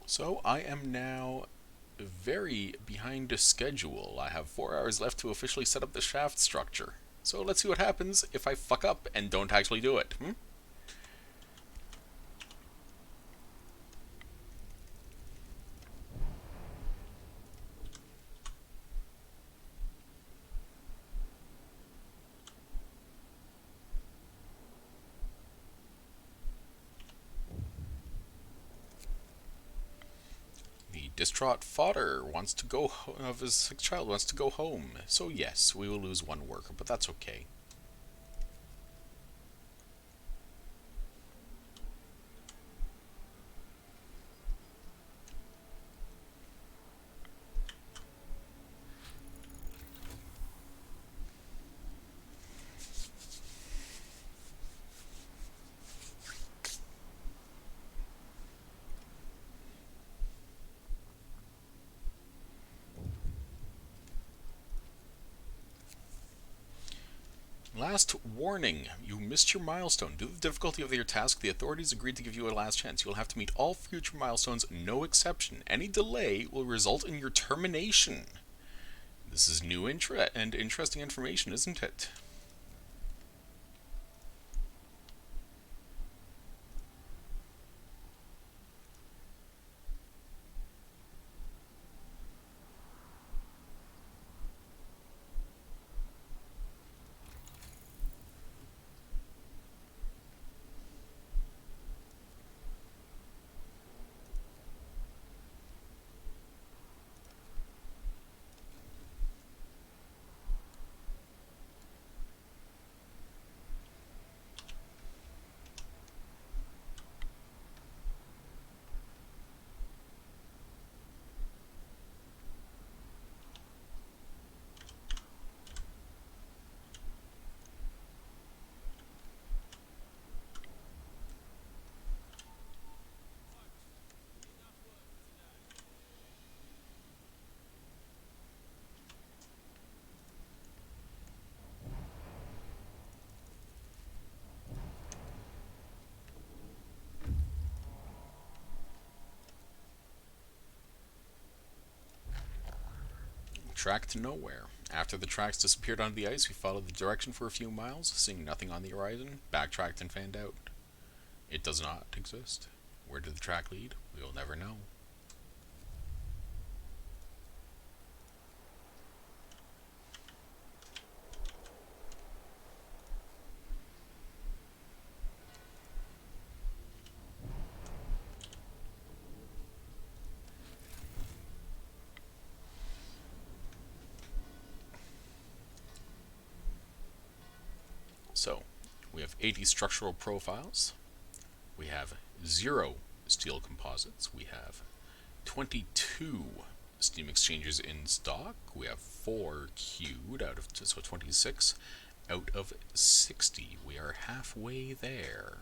So I am now very behind schedule. I have 4 hours left to officially set up the shaft structure. So let's see what happens if I fuck up and don't actually do it. The distraught father wants to go of his sick child wants to go home. So yes, we will lose 1 worker, but that's okay. Last warning. You missed your milestone. Due to the difficulty of your task, the authorities agreed to give you a last chance. You will have to meet all future milestones, no exception. Any delay will result in your termination. This is new and interesting information, isn't it? Track to nowhere. After the tracks disappeared onto the ice, we followed the direction for a few miles, seeing nothing on the horizon, backtracked and fanned out. It does not exist. Where did the track lead? We will never know. So, we have 80 structural profiles. We have 0 steel composites. We have 22 steam exchangers in stock. We have 4 queued out of 26 out of 60. We are halfway there.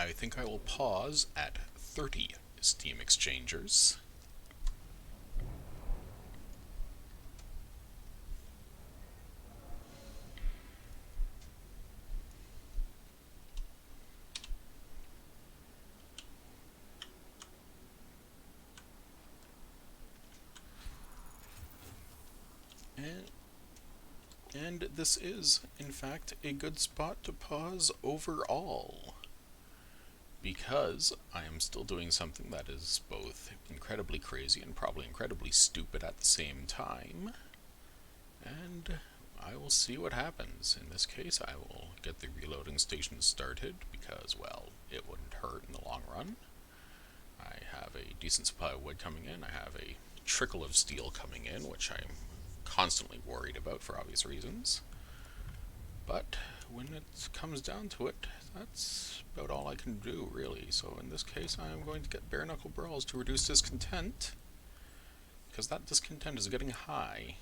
I think I will pause at 30 Steam exchangers. And this is, in fact, a good spot to pause overall, because I am still doing something that is both incredibly crazy and probably incredibly stupid at the same time, and I will see what happens. In this case, I will get the reloading station started, because, well, it wouldn't hurt in the long run. I have a decent supply of wood coming in, I have a trickle of steel coming in, which I'm constantly worried about for obvious reasons. But when it comes down to it, that's about all I can do, really. So in this case, I am going to get bare knuckle brawls to reduce discontent, because that discontent is getting high.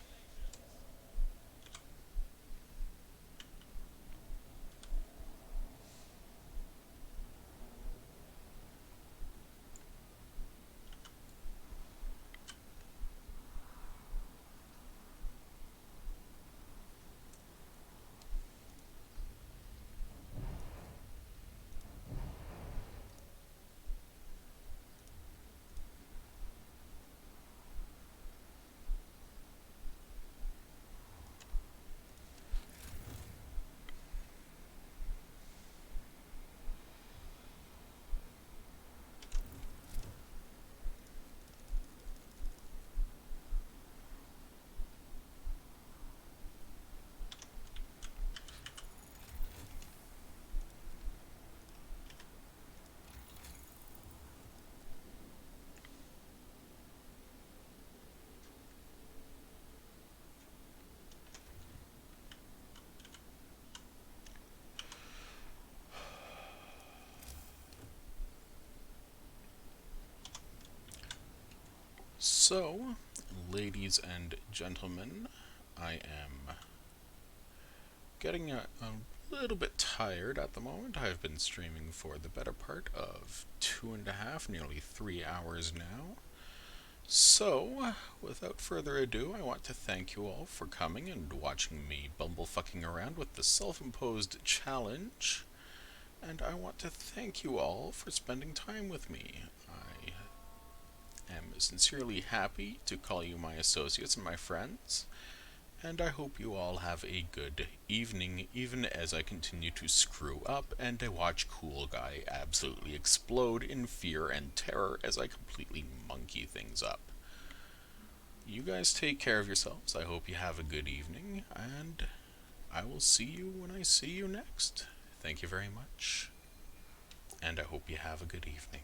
So, ladies and gentlemen, I am getting a little bit tired at the moment. I've been streaming for the better part of 2.5, nearly 3 hours now. So, without further ado, I want to thank you all for coming and watching me bumblefucking around with the self-imposed challenge. And I want to thank you all for spending time with me. I am sincerely happy to call you my associates and my friends, and I hope you all have a good evening, even as I continue to screw up and I watch Cool Guy absolutely explode in fear and terror as I completely monkey things up. You guys take care of yourselves. I hope you have a good evening, and I will see you when I see you next. Thank you very much, and I hope you have a good evening.